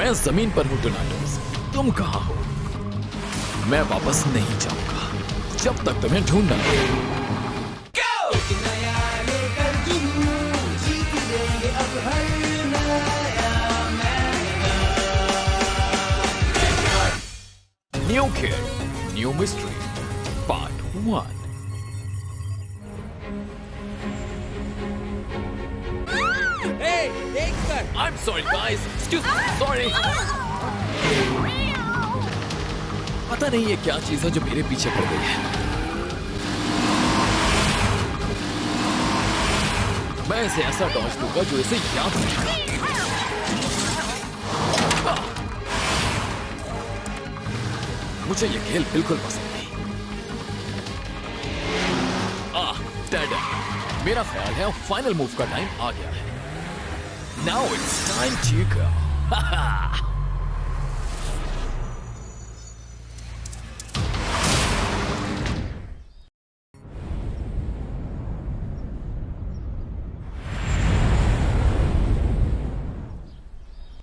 मैं जमीन पर हूँ टोनाटोस, तुम कहाँ हो? मैं वापस नहीं जाऊंगा जब तक तुम्हें ढूंढ न लूं। New Kid, New Mystery, Part 1. Hey, take that! I'm sorry guys, excuse me, sorry. पता नहीं ये क्या चीज है जो मेरे पीछे पड़ गई है। मैं इसे ऐसा डॉज दूंगा जो इसे याद रखेगा। मुझे ये खेल बिल्कुल पसंद नहीं। डेड। मेरा ख्याल है फाइनल मूव का टाइम आ गया है। Now it's time to go.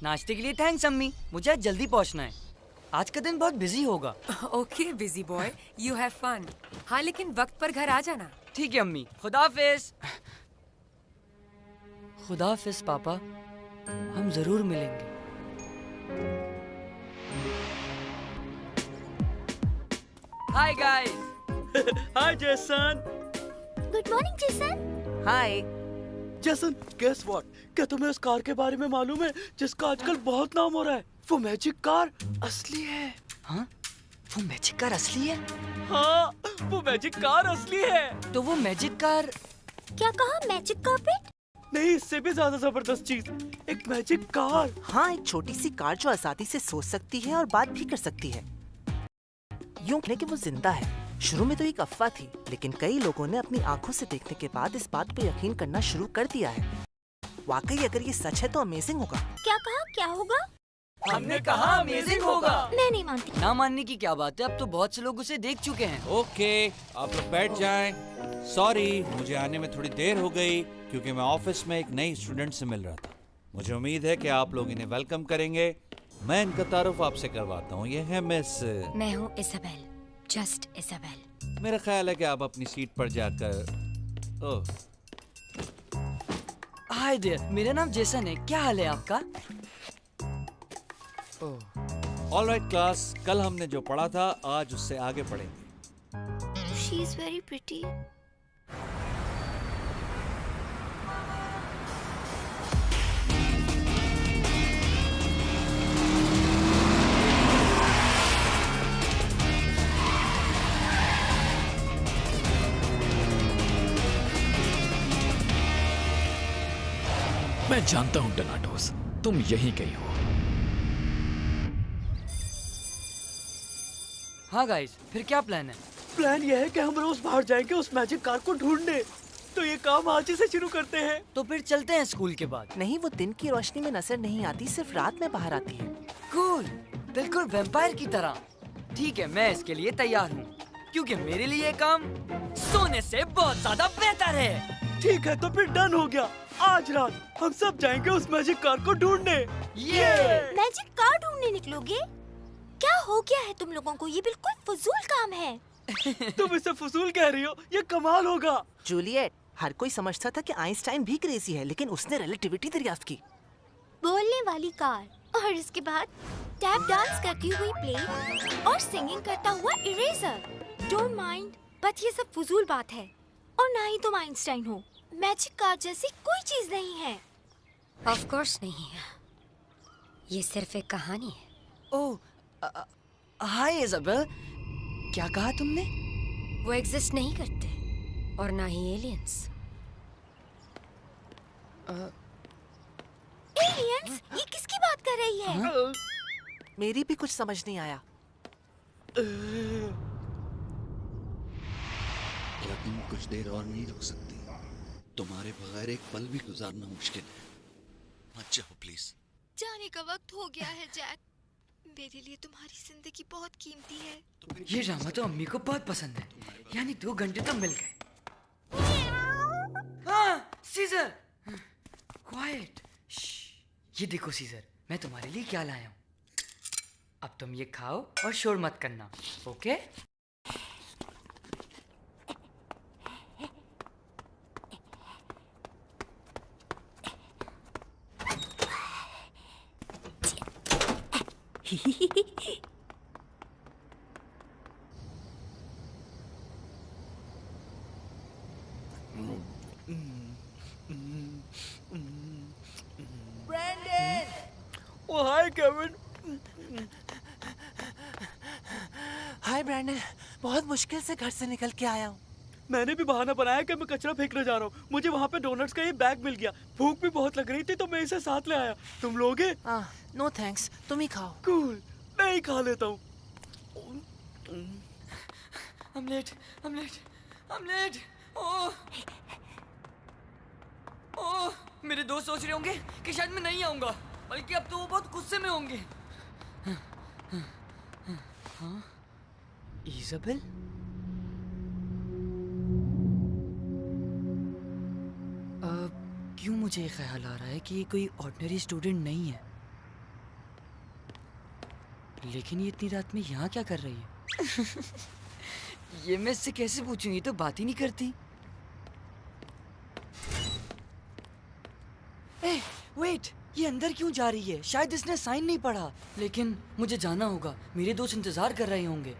नाश्ते के लिए थैंक्स अम्मी, मुझे आज जल्दी पहुंचना है। आज का दिन बहुत बिजी होगा। Okay busy boy, you have fun. हाँ लेकिन वक्त पर घर आ जाना। ठीक है अम्मी, खुदाफिज। खुदाफिज पापा, हम जरूर मिलेंगे। Hi guys. Hi Jason. Good morning Jason. Hi. Jason, guess what? क्या तुम्हें उस कार के बारे में मालूम है जिसका आजकल बहुत नाम हो रहा है? वो मैजिक कार असली है। हाँ? वो मैजिक कार असली है? हाँ, वो मैजिक कार असली है। तो वो मैजिक कार? क्या कहा? Magic carpet? नहीं, इससे भी ज्यादा जबरदस्त चीज, एक मैजिक कार। हाँ, एक छोटी सी कार जो आजादी से सोच सकती है और बात भी कर सकती है। यूं कहें कि वो जिंदा है। शुरू में तो एक अफवाह थी, लेकिन कई लोगों ने अपनी आंखों से देखने के बाद इस बात पर यकीन करना शुरू कर दिया है। वाकई अगर ये सच है तो अमेजिंग होगा। क्या कहा? क्या होगा? हमने कहा अमेजिंग होगा। मैं नहीं मानती। ना मानने की क्या बात है, अब तो बहुत से लोग उसे देख चुके हैं। ओके, आप लोग बैठ जाएं। सॉरी, मुझे आने में थोड़ी देर हो गई क्योंकि मैं ऑफिस में एक नई स्टूडेंट से मिल रहा था। मुझे उम्मीद है कि आप लोग इन्हें वेलकम करेंगे। मैं इनका तारुफ आपसे करवाता हूँ। ये है मिस। मैं हूँ इसाबेल, जस्ट इसाबेल। मेरा ख्याल है कि आप अपनी सीट पर जाकर। ओह, हाय देयर, मेरा नाम जेसन है। क्या हाल है आपका? ऑलराइट क्लास, कल हमने जो पढ़ा था आज उससे आगे पढ़ेंगे। She is very pretty. मैं जानता हूं टोनाटोस, तुम यहीं कहीं हो। हाँ गाइस, फिर क्या प्लान है? प्लान ये है कि हम रोज बाहर जाएंगे उस मैजिक कार को ढूंढने। तो ये काम आज ही से शुरू करते हैं। तो फिर चलते हैं स्कूल के बाद। नहीं, वो दिन की रोशनी में नजर नहीं आती, सिर्फ रात में बाहर आती है। कूल, बिल्कुल वैम्पायर की तरह। ठीक है, मैं इसके लिए तैयार हूँ, क्योंकि मेरे लिए ये काम सोने से बहुत ज्यादा बेहतर है। ठीक है, तो फिर डन हो गया। आज रात हम सब जाएंगे उस मैजिक कार को ढूंढने। ये मैजिक कार ढूंढने निकलोगे? क्या हो गया है तुम लोगों को? ये बिल्कुल फजूल काम है। तुम इसे फजूल कह रही हो? ये कमाल होगा। जूलियट, हर कोई समझता था कि आइंस्टाइन भी क्रेजी है, लेकिन उसने रिलेटिविटी दरियाफ्त की। बोलने वाली कार और इसके बाद टैप डांस करती हुई प्लेट और सिंगिंग करता हुआ इरेजर। डोंट माइंड, बट ये सब फजूल बात है। और ना ही तुम आइंस्टाइन हो। मैजिक कार जैसी कोई चीज नहीं है। ऑफ कोर्स नहीं है, ये सिर्फ एक कहानी है। ओह, हाय इजाबेल, क्या कहा तुमने? वो एग्जिस्ट नहीं करते और ना ही एलियंस। एलियंस? ये किसकी बात कर रही है? मेरी भी कुछ समझ नहीं आया। क्या तुम कुछ देर और नहीं रुक सकती? तुम्हारे बगैर एक पल भी गुजारना मुश्किल है। मत जाओ प्लीज। जाने का वक्त हो गया है जैक। मेरे लिए तुम्हारी जिंदगी बहुत कीमती है। ये ड्रामा तो अम्मी को बहुत पसंद है, यानी 2 घंटे तो मिल गए। हाँ, सीजर, क्वाइट। ये देखो सीजर, मैं तुम्हारे लिए क्या लाया हूँ। अब तुम ये खाओ और शोर मत करना, ओके? ओ हाय केविन। हाय ब्रैंडन, बहुत मुश्किल से घर से निकल के आया हूँ। मैंने भी बहाना बनाया कि मैं कचरा फेंकने जा रहा हूँ। मुझे वहाँ पे डोनट्स का ये बैग मिल गया। भूख भी बहुत लग रही थी तो मैं इसे साथ ले आया। तुम लोगे? नो थैंक्स, तुम ही खाओ। कूल, मैं ही खा लेता हूँ। Omelette, omelette, omelette. Oh, oh, मेरे दोस्त सोच रहे होंगे कि शायद मैं नहीं आऊंगा, बल्कि अब तो वो बहुत गुस्से में होंगे। हाँ? इज़ाबेल? क्यों मुझे ये ख्याल आ रहा है कि ये कोई ऑर्डिनरी स्टूडेंट नहीं है, लेकिन ये इतनी रात में यहाँ क्या कर रही है? ये मैं इससे कैसे पूछूं, ये तो बात ही नहीं करती। वेट, ये अंदर क्यों जा रही है? शायद इसने साइन नहीं पढ़ा। लेकिन मुझे जाना होगा, मेरे दोस्त इंतजार कर रहे होंगे।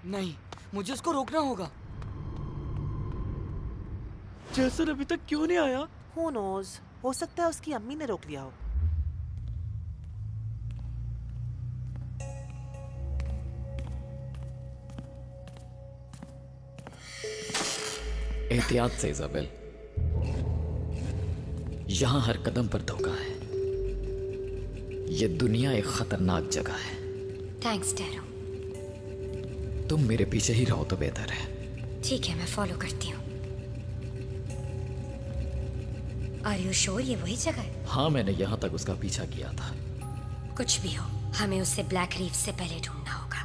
नहीं, मुझे उसको रोकना होगा। जेसन अभी तक क्यों नहीं आया? Who knows? हो सकता है उसकी अम्मी ने रोक लिया हो। एहतियात से इज़ाबेल, यहां हर कदम पर धोखा है। ये दुनिया एक खतरनाक जगह है। Thanks tarot. तुम मेरे पीछे ही रहो तो बेहतर है। ठीक है, मैं फॉलो करती हूँ। आर यू श्योर ये वही जगह है? हाँ, मैंने यहां तक उसका पीछा किया था। कुछ भी हो, हमें उसे ब्लैक रीफ से पहले ढूंढना होगा।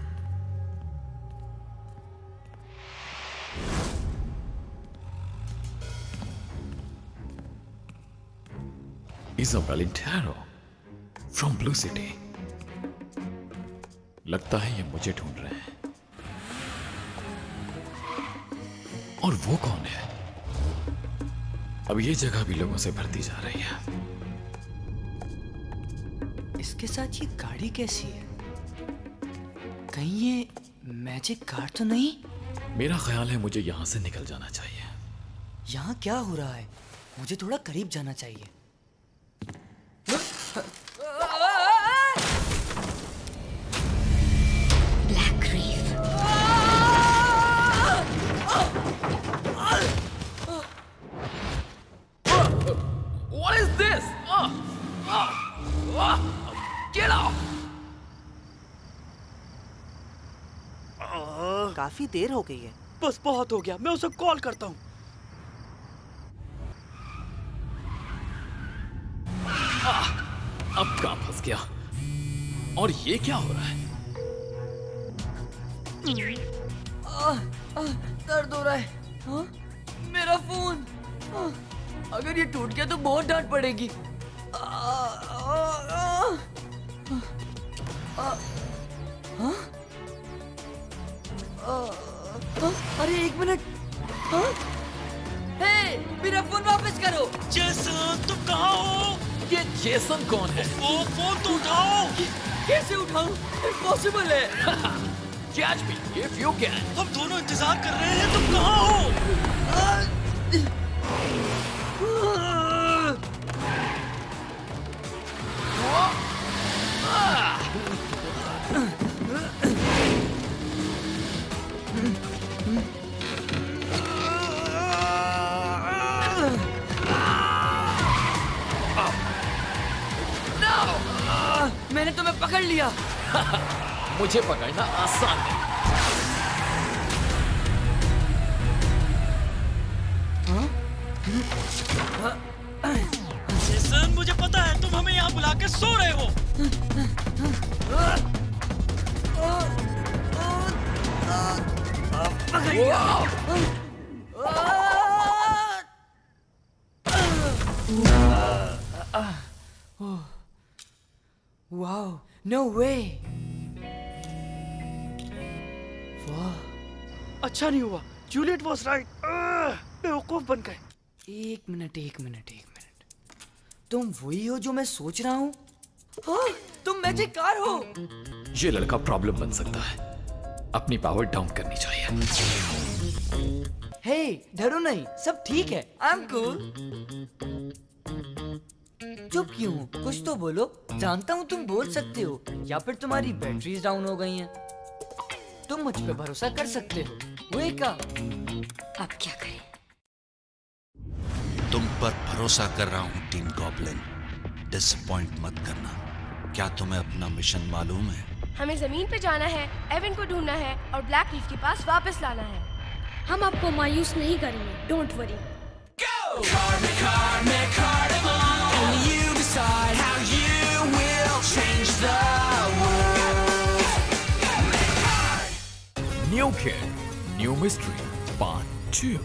Isabel intero from blue city. लगता है ये मुझे ढूंढ रहे हैं। और वो कौन है? अब ये जगह भी लोगों से भरती जा रही है। इसके साथ ये गाड़ी कैसी है? कहीं ये मैजिक कार तो नहीं? मेरा ख्याल है मुझे यहां से निकल जाना चाहिए। यहाँ क्या हो रहा है? मुझे थोड़ा करीब जाना चाहिए। Black reef. What is this? Get off! काफी देर हो गई है। बस बहुत हो गया, मैं उसे कॉल करता हूँ। अब कहाँ फंस गया? और ये क्या हो रहा है? दर्द हो रहा है। हाँ? मेरा फोन। अगर ये टूट गया तो बहुत डांट पड़ेगी। अरे एक मिनट। हे, मेरा फोन वापस करो। जेसन, तुम कहाँ हो? ये जेसन कौन है? वो फोन तो उठाओ। कैसे उठाऊं? इम्पॉसिबल है। Catch me if you can. हम दोनों इंतजार कर रहे हैं, तुम कहाँ हो? मैंने तुम्हें पकड़ लिया। मुझे पकड़ना आसान है। जेसन, मुझे पता है तुम हमें यहाँ बुला के सो रहे हो। पकड़ लिया। वाओ, नो वे। वाह, अच्छा नहीं हुआ, जूलियट वाज राइट, बेवकूफ बन गए। एक मिनट। तुम वही हो जो मैं सोच रहा हूँ? हाँ, तुम मैजिक कार हो। ये लड़का प्रॉब्लम बन सकता है, अपनी पावर डाउन करनी चाहिए। हे, डरो नहीं, सब ठीक है। I am cool. चुप क्यों हो? कुछ तो बोलो। जानता हूँ तुम बोल सकते हो, या फिर तुम्हारी बैटरीज डाउन हो गई हैं। तुम मुझ पे भरोसा कर सकते हो। Wake up. अब क्या करें? तुम पर भरोसा कर रहा हूँ टीम गॉब्लिन, डिसअपॉइंट मत करना। क्या तुम्हें अपना मिशन मालूम है? हमें जमीन पे जाना है, एवन को ढूंढना है और ब्लैक रीफ के पास वापस लाना है। हम आपको मायूस नहीं करेंगे, don't worry. New kid, new mystery, part 2।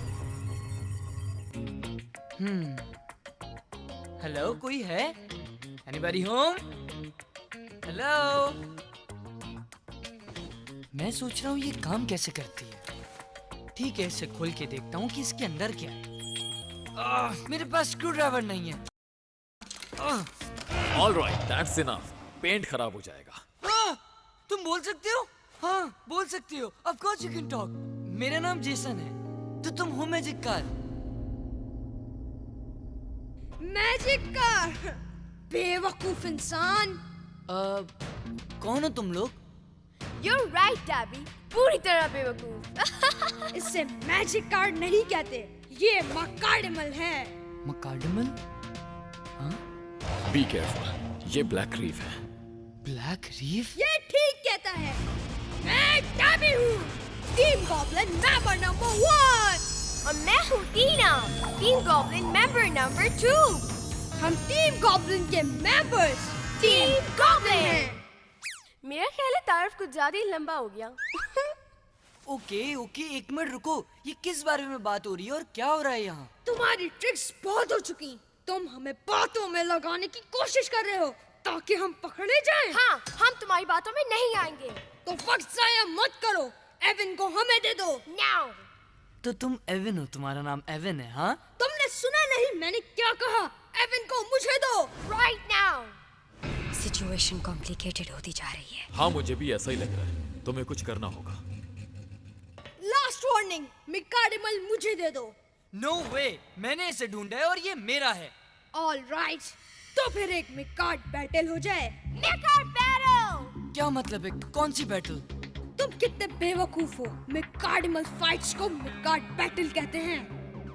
Hello, कोई है? Anybody home? हेलो। मैं सोच रहा हूँ ये काम कैसे करती है। ठीक है, इसे खोल के देखता हूँ कि इसके अंदर क्या है। मेरे पास स्क्रू ड्राइवर नहीं है। All right, that's enough. Paint खराब हो जाएगा। तुम बोल सकते हो? हाँ, बोल सकते हो। Of course you can talk. मेरा नाम जेसन है। तो तुम हो मैजिक कार? Magic car? बेवकूफ इंसान। कौन हो तुम लोग? You're right, Tabby. पूरी तरह बेवकूफ। इसे मैजिक कार्ड नहीं कहते, ये मकार्डिमल है। मकार्डिमल? हाँ? Be careful. ये ब्लैक रीफ है। Black reef? ये ठीक कहता है। मैं टैबी हूँ, टीम गॉब्लिन मेंबर नंबर 1। और मैं हूँ टीना, टीम गॉब्लिन मेंबर नंबर 2। हम टीम गॉब्लिन के मेंबर्स टीम गॉब्लिन हैं। मेरा ख्याल है तारफ कुछ ज्यादा ही लंबा हो गया। ओके, एक मिनट रुको। ये किस बारे में बात हो रही है और क्या हो रहा है यहाँ? तुम्हारी ट्रिक्स बहुत हो चुकी। तुम हमें बातों में लगाने की कोशिश कर रहे हो ताकि हम पकड़े जाएं। हाँ, हम तुम्हारी बातों में नहीं आएंगे। तो वक्त जाया मत करो, एवन को हमें दे दो नाउ। तो तुम एवन हो, तुम्हारा नाम एवन है? हाँ, तुमने सुना नहीं मैंने क्या कहा? एवन को मुझे दो राइट नाउ। सिचुएशन कॉम्प्लिकेटेड होती जा रही है। हाँ, मुझे भी ऐसा ही लग रहा है। तुम्हें कुछ करना होगा। लास्ट वार्निंग, मिकार्डिमल मुझे दे दो। नो वे, मैंने इसे ढूंढा है और ये मेरा है। ऑल राइट, तो फिर एक मिकार्ड बैटल हो जाए। मिकार्ड बैटल? क्या मतलब है? कौन सी बैटल? तुम कितने बेवकूफ हो। मिकार्डिमल फाइट्स को मिकार्ड बैटल कहते हैं।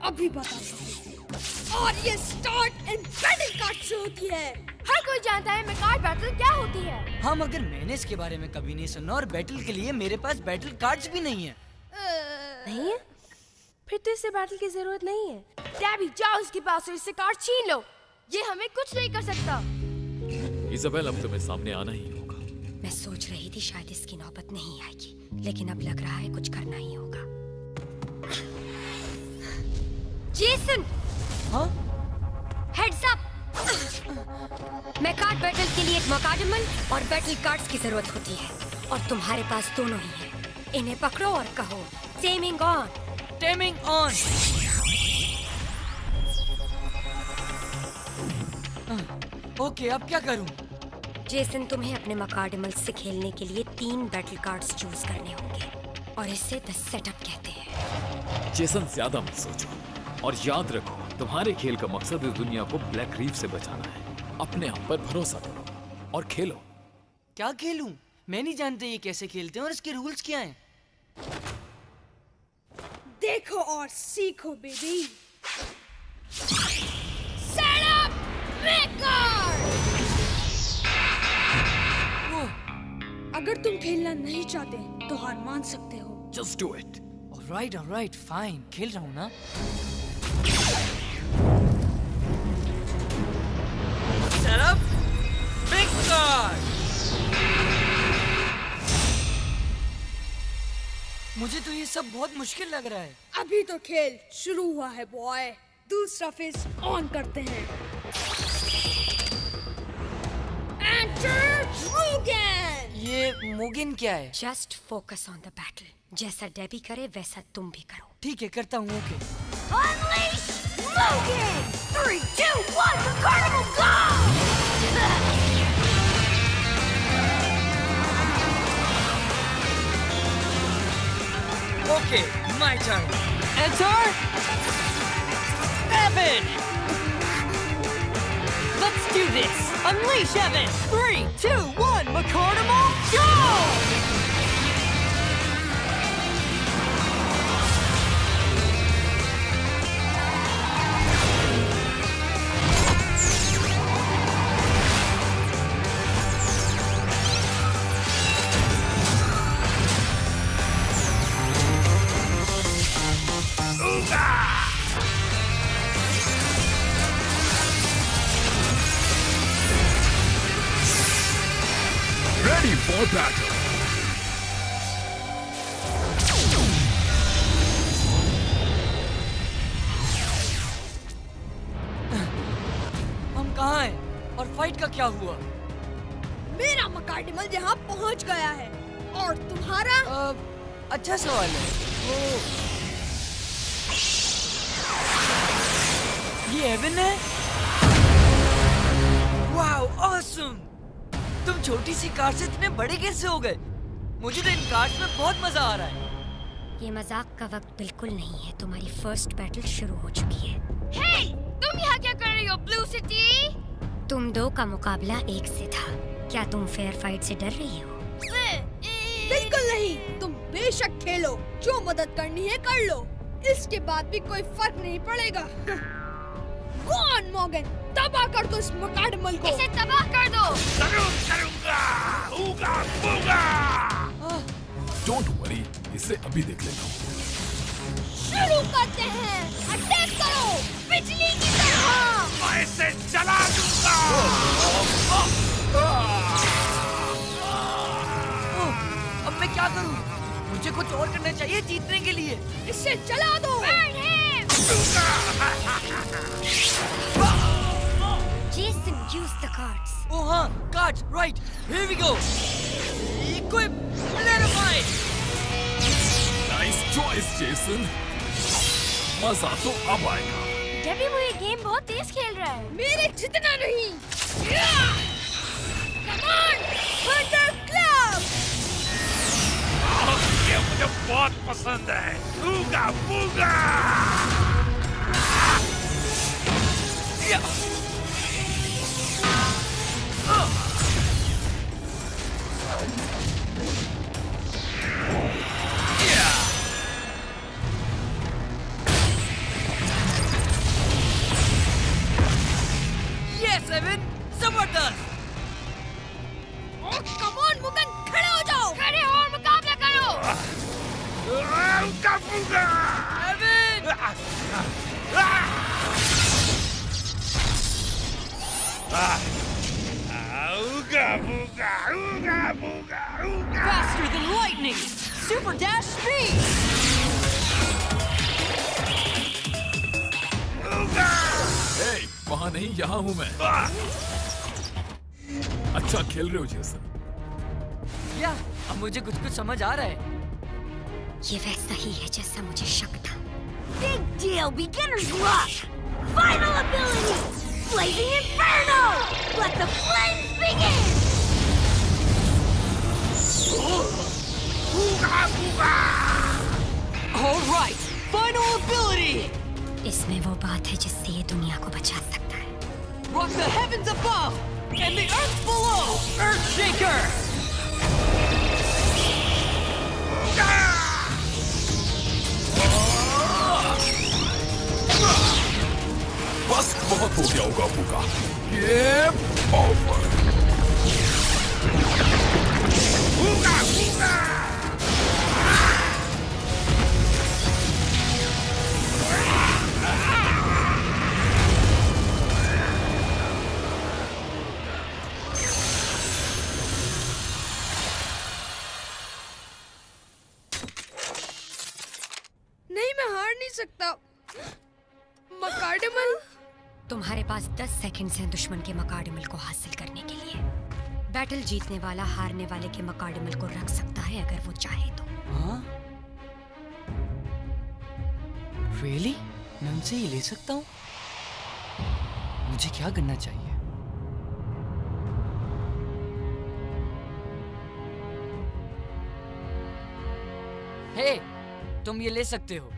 अभी बताता हूँ। और ये स्टार्ट इन बैटल कार्ड से होती है। हर कोई जानता है मिकार्ड बैटल क्या होती है। हाँ, मगर मैंने इसके बारे में कभी नहीं सुना और बैटल के लिए मेरे पास बैटल कार्ड्स भी नहीं है। नहीं है? फिर तो इससे बैटल की जरूरत नहीं है। टैबी, जाओ इसके पास और इससे कार्ड छीन लो। ये हमें कुछ नहीं कर सकता। इजाबेल, अब तुम्हें सामने आना ही होगा। मैं सोच रही थी शायद इसकी नौबत नहीं आएगी, लेकिन अब लग रहा है कुछ करना ही होगा। जेसन! हाँ? Heads up! मैं कार्ड बैटल के लिए एक मकार्डिमल और बैटल कार्ड्स की जरूरत होती है, और तुम्हारे पास दोनों ही हैं। इन्हें पकड़ो और कहो taming on. Taming on. Okay, अब क्या करूं? जेसन, तुम्हें अपने मकार्डिमल से खेलने के लिए 3 बैटल कार्ड्स चूज करने होंगे, और इसे द सेटअप कहते हैं। जेसन, ज्यादा मत सोचो और याद रखो, तुम्हारे खेल का मकसद इस दुनिया को ब्लैक रीफ से बचाना है। अपने आप पर भरोसा करो और खेलो। क्या खेलूं? मैं नहीं जानते ये कैसे खेलते हैं और इसके रूल्स क्या हैं। देखो और सीखो बेबी। Set up record. अगर तुम खेलना नहीं चाहते तो हार मान सकते हो। Just do it. Alright, fine, खेल रहा हूँ ना। Set up record. मुझे तो ये सब बहुत मुश्किल लग रहा है। अभी तो खेल शुरू हुआ है बॉय। दूसरा फेस ऑन करते हैं। Enter Mugen! ये मुगिन क्या है? Just focus on the battle. जैसा डेबी करे वैसा तुम भी करो। ठीक है, करता हूँ। Okay. Unleash Mugen! 3, 2, 1, the carnival go! Okay, my turn. Enter Evan. Let's do this. Unleash Evan. 3, 2, 1, McCarnimal, go! Ready for battle. हम कहाँ हैं? और फाइट का क्या हुआ? मेरा मकार्डिमल यहाँ पहुँच गया है और तुम्हारा अच्छा सवाल है। ये एवन है? Wow, awesome! तुम छोटी सी कार से इतने बड़े कैसे हो गए? मुझे तो इन कार्स में बहुत मजा आ रहा है। ये मजाक का वक्त बिल्कुल नहीं है। तुम्हारी फर्स्ट बैटल शुरू हो चुकी है। हे, तुम यहाँ क्या कर रही हो, ब्लू सिटी? तुम दो का मुकाबला एक से था। क्या तुम फेयर फाइट से डर रही हो? बिल्कुल नहीं। तुम बेशक खेलो, जो मदद करनी है कर लो। इसके बाद भी कोई फर्क नहीं पड़ेगा। Go on, Morgan, तबाह कर दो इस मकार्डिमल को। इसे तबाह कर दो। जरूर करूंगा। ऊगा बूगा। Don't worry, इसे अभी देख लेता हूँ। शुरू करते हैं। अटैक करो, बिजली की तरह। मैं इसे जला दूंगा। अब मैं क्या करूं? मुझे कुछ और करना चाहिए जीतने के लिए। इसे जला दो। Jason, use the cards. Oh हाँ, cards, right. Here we go. Equip, clarify. Nice choice, Jason. मजा तो अब आएगा। डेबी वो ये गेम बहुत तेज खेल रहा है। मेरे जितना नहीं। Come on, Thunder Club. ये मुझे बहुत पसंद है। ऊगा बूगा। Yes, Evan, जबरदस्त। Oh, come on, मुगन, खड़े हो जाओ। खड़े हो और मुकाबला करो। ऊगा बूगा। Evan! Ooga booga, ooga booga, ooga. Faster than lightning! Super dash speed! Ooga! Hey, वहाँ नहीं, यहाँ हूँ मैं। अच्छा खेल रहे हो जेसन। या, अब मुझे कुछ समझ आ रहा है। ये वैसा ही है जैसा मुझे शक था। Big deal, beginner's luck. Final ability, Blazing Inferno. Let the flames begin. Ooga booga! All right, final ability. इसमें वो बात है जिससे ये दुनिया को बचा सकता है। Rock the heavens above and the earth below. Earthshaker. बस बहुत हो गया होगा बूगा। Game over. Ooga booga! नहीं, मैं हार नहीं सकता। मकार्डिमल, तुम्हारे पास 10 सेकंड्स हैं दुश्मन के मकार्डिमल को हासिल करने के लिए। बैटल जीतने वाला हारने वाले के मकाडमल को रख सकता है अगर वो चाहे तो। हाँ? Really? मैं उनसे ये ले सकता हूँ? मुझे क्या करना चाहिए? हे, तुम ये ले सकते हो।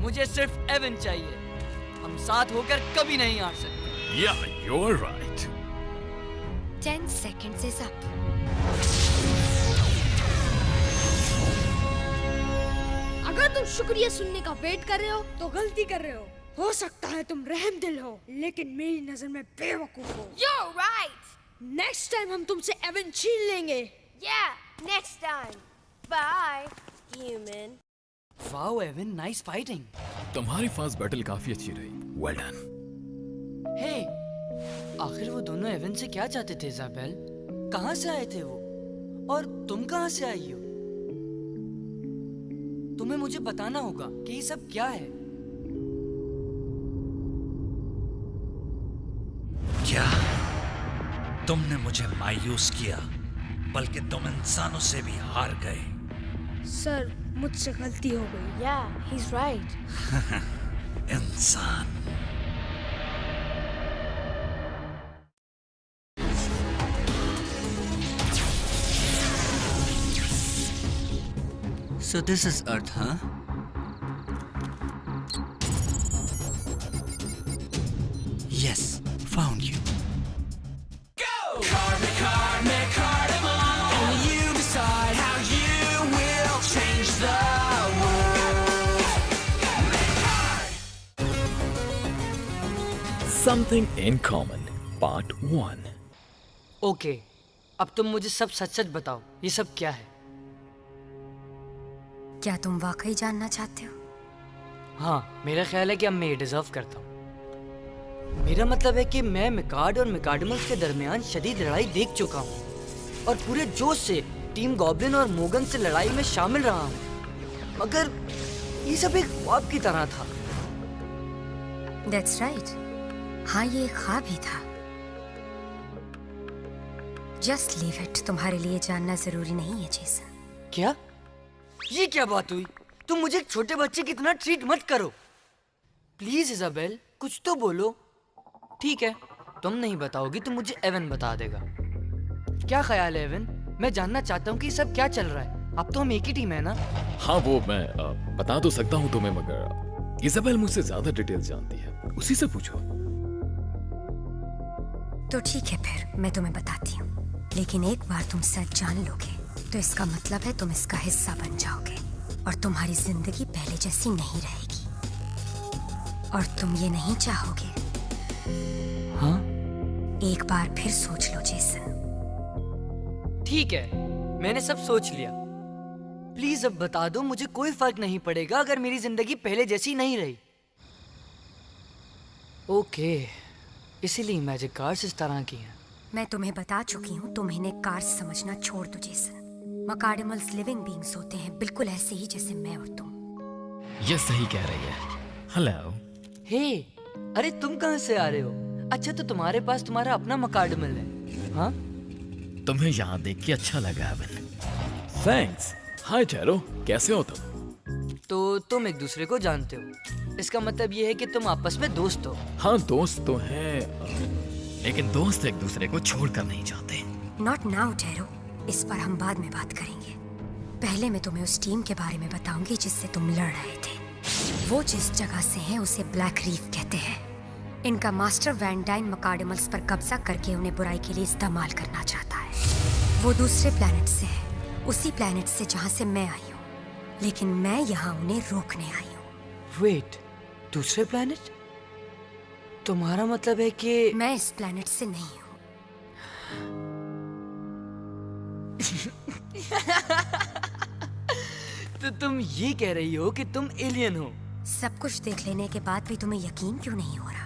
मुझे सिर्फ एवन चाहिए। हम साथ होकर कभी नहीं हार सकते। Yeah, you're right. 10 seconds is up. अगर तुम शुक्रिया सुनने का वेट कर रहे हो तो गलती कर रहे हो सकता है तुम रहमदिल हो, लेकिन मेरी नजर में बेवकूफ हो। You're right. नेक्स्ट टाइम हम तुमसे एवन छीन लेंगे। Yeah, next time. Bye, human. Wow Evan, nice fighting. तुम्हारी फास्ट बैटल काफी अच्छी रही। Well done. हे, आखिर वो दोनों एवन से क्या चाहते थे इज़ाबेल? कहाँ से आए थे वो? और तुम कहाँ से आई हो? तुम्हें मुझे बताना होगा कि ये सब क्या है। क्या तुमने मुझे मायूस किया, बल्कि तुम इंसानों से भी हार गए। सर, मुझसे गलती हो गई। Yeah, he's right. इंसान। So this is Earth, huh? Yes, found you. Something in Common, Part 1. Okay, अब तुम मुझे सब सच सच बताओ, ये सब क्या है? क्या तुम वाकई जानना चाहते हो? हाँ, मेरा ख्याल है कि अब मैं ये डिजर्व करता हूँ। मेरा मतलब है कि मैं मिकाड और मिकाडमल्स के दरमियान शदीद लड़ाई देख चुका हूँ और पूरे जोश से टीम गॉब्लिन और मोगन से लड़ाई में शामिल रहा हूँ, मगर ये सब एक ख्वाब की तरह था। That's right. हाँ, ये एक ख्वाब ही था। Just leave it. तुम्हारे लिए जानना जरूरी नहीं है जेसन। क्या? ये क्या बात हुई? तुम मुझे एक छोटे बच्चे की तरह ट्रीट मत करो। प्लीज इज़ाबेल, कुछ तो बोलो। ठीक है, तुम नहीं बताओगी तो मुझे एवन बता देगा। क्या ख्याल है एवन? मैं जानना चाहता हूँ कि सब क्या चल रहा है। अब तो हम एक ही टीम है ना? हाँ, वो मैं बता तो सकता हूँ तुम्हें, मगर इज़ाबेल मुझसे ज्यादा डिटेल्स जानती है, उसी से पूछो। तो ठीक है, फिर मैं तुम्हें बताती हूँ, लेकिन एक बार तुम सच जान लोगे तो इसका मतलब है तुम इसका हिस्सा बन जाओगे और तुम्हारी जिंदगी पहले जैसी नहीं रहेगी और तुम ये नहीं चाहोगे। हाँ? एक बार फिर सोच लो जेसन। ठीक है, मैंने सब सोच लिया। प्लीज अब बता दो, मुझे कोई फर्क नहीं पड़ेगा अगर मेरी जिंदगी पहले जैसी नहीं रही। ओके, इसीलिए मैजिक कार्ड्स इस तरह की हैं। मैं तुम्हें बता चुकी हूँ, तुम इन्हें कार्ड्स समझना छोड़ दो जेसन। मकाडमल्स लिविंग बीइंग्स होते हैं, बिल्कुल ऐसे ही जैसे मैं और तुम। ये सही कह रही है। हेलो। हे, अरे तुम कहाँ से आ रहे हो? अच्छा, तो तुम्हारे पास तुम्हारा अपना मकाडमल है? हाँ? तुम्हें यहाँ देख के अच्छा लगा एवन। थैंक्स। हाय चेरो, कैसे हो तुम? तो तुम एक दूसरे को जानते हो, इसका मतलब ये है कि तुम आपस में दोस्त हो। हाँ, दोस्त तो हैं, लेकिन दोस्त एक दूसरे को छोड़कर नहीं जाते। नॉट नाउ टेरो, इस पर हम बाद में बात करेंगे। पहले मैं तुम्हें उस टीम के बारे में बताऊंगी जिससे तुम लड़ रहे थे। वो जिस जगह से है उसे ब्लैक रीफ कहते हैं। इनका मास्टर वैन डाइन मकाडमल्स पर कब्जा करके उन्हें बुराई के लिए इस्तेमाल करना चाहता है। वो दूसरे प्लेनेट से है, उसी प्लेनेट से जहाँ से मैं आई हूँ, लेकिन मैं यहाँ उन्हें रोकने आई हूँ। वेट, दूसरे प्लेनेट? तुम्हारा मतलब है कि मैं इस प्लेनेट से नहीं हूँ। तो तुम ये कह रही हो कि तुम एलियन हो? सब कुछ देख लेने के बाद भी तुम्हें यकीन क्यों नहीं हो रहा?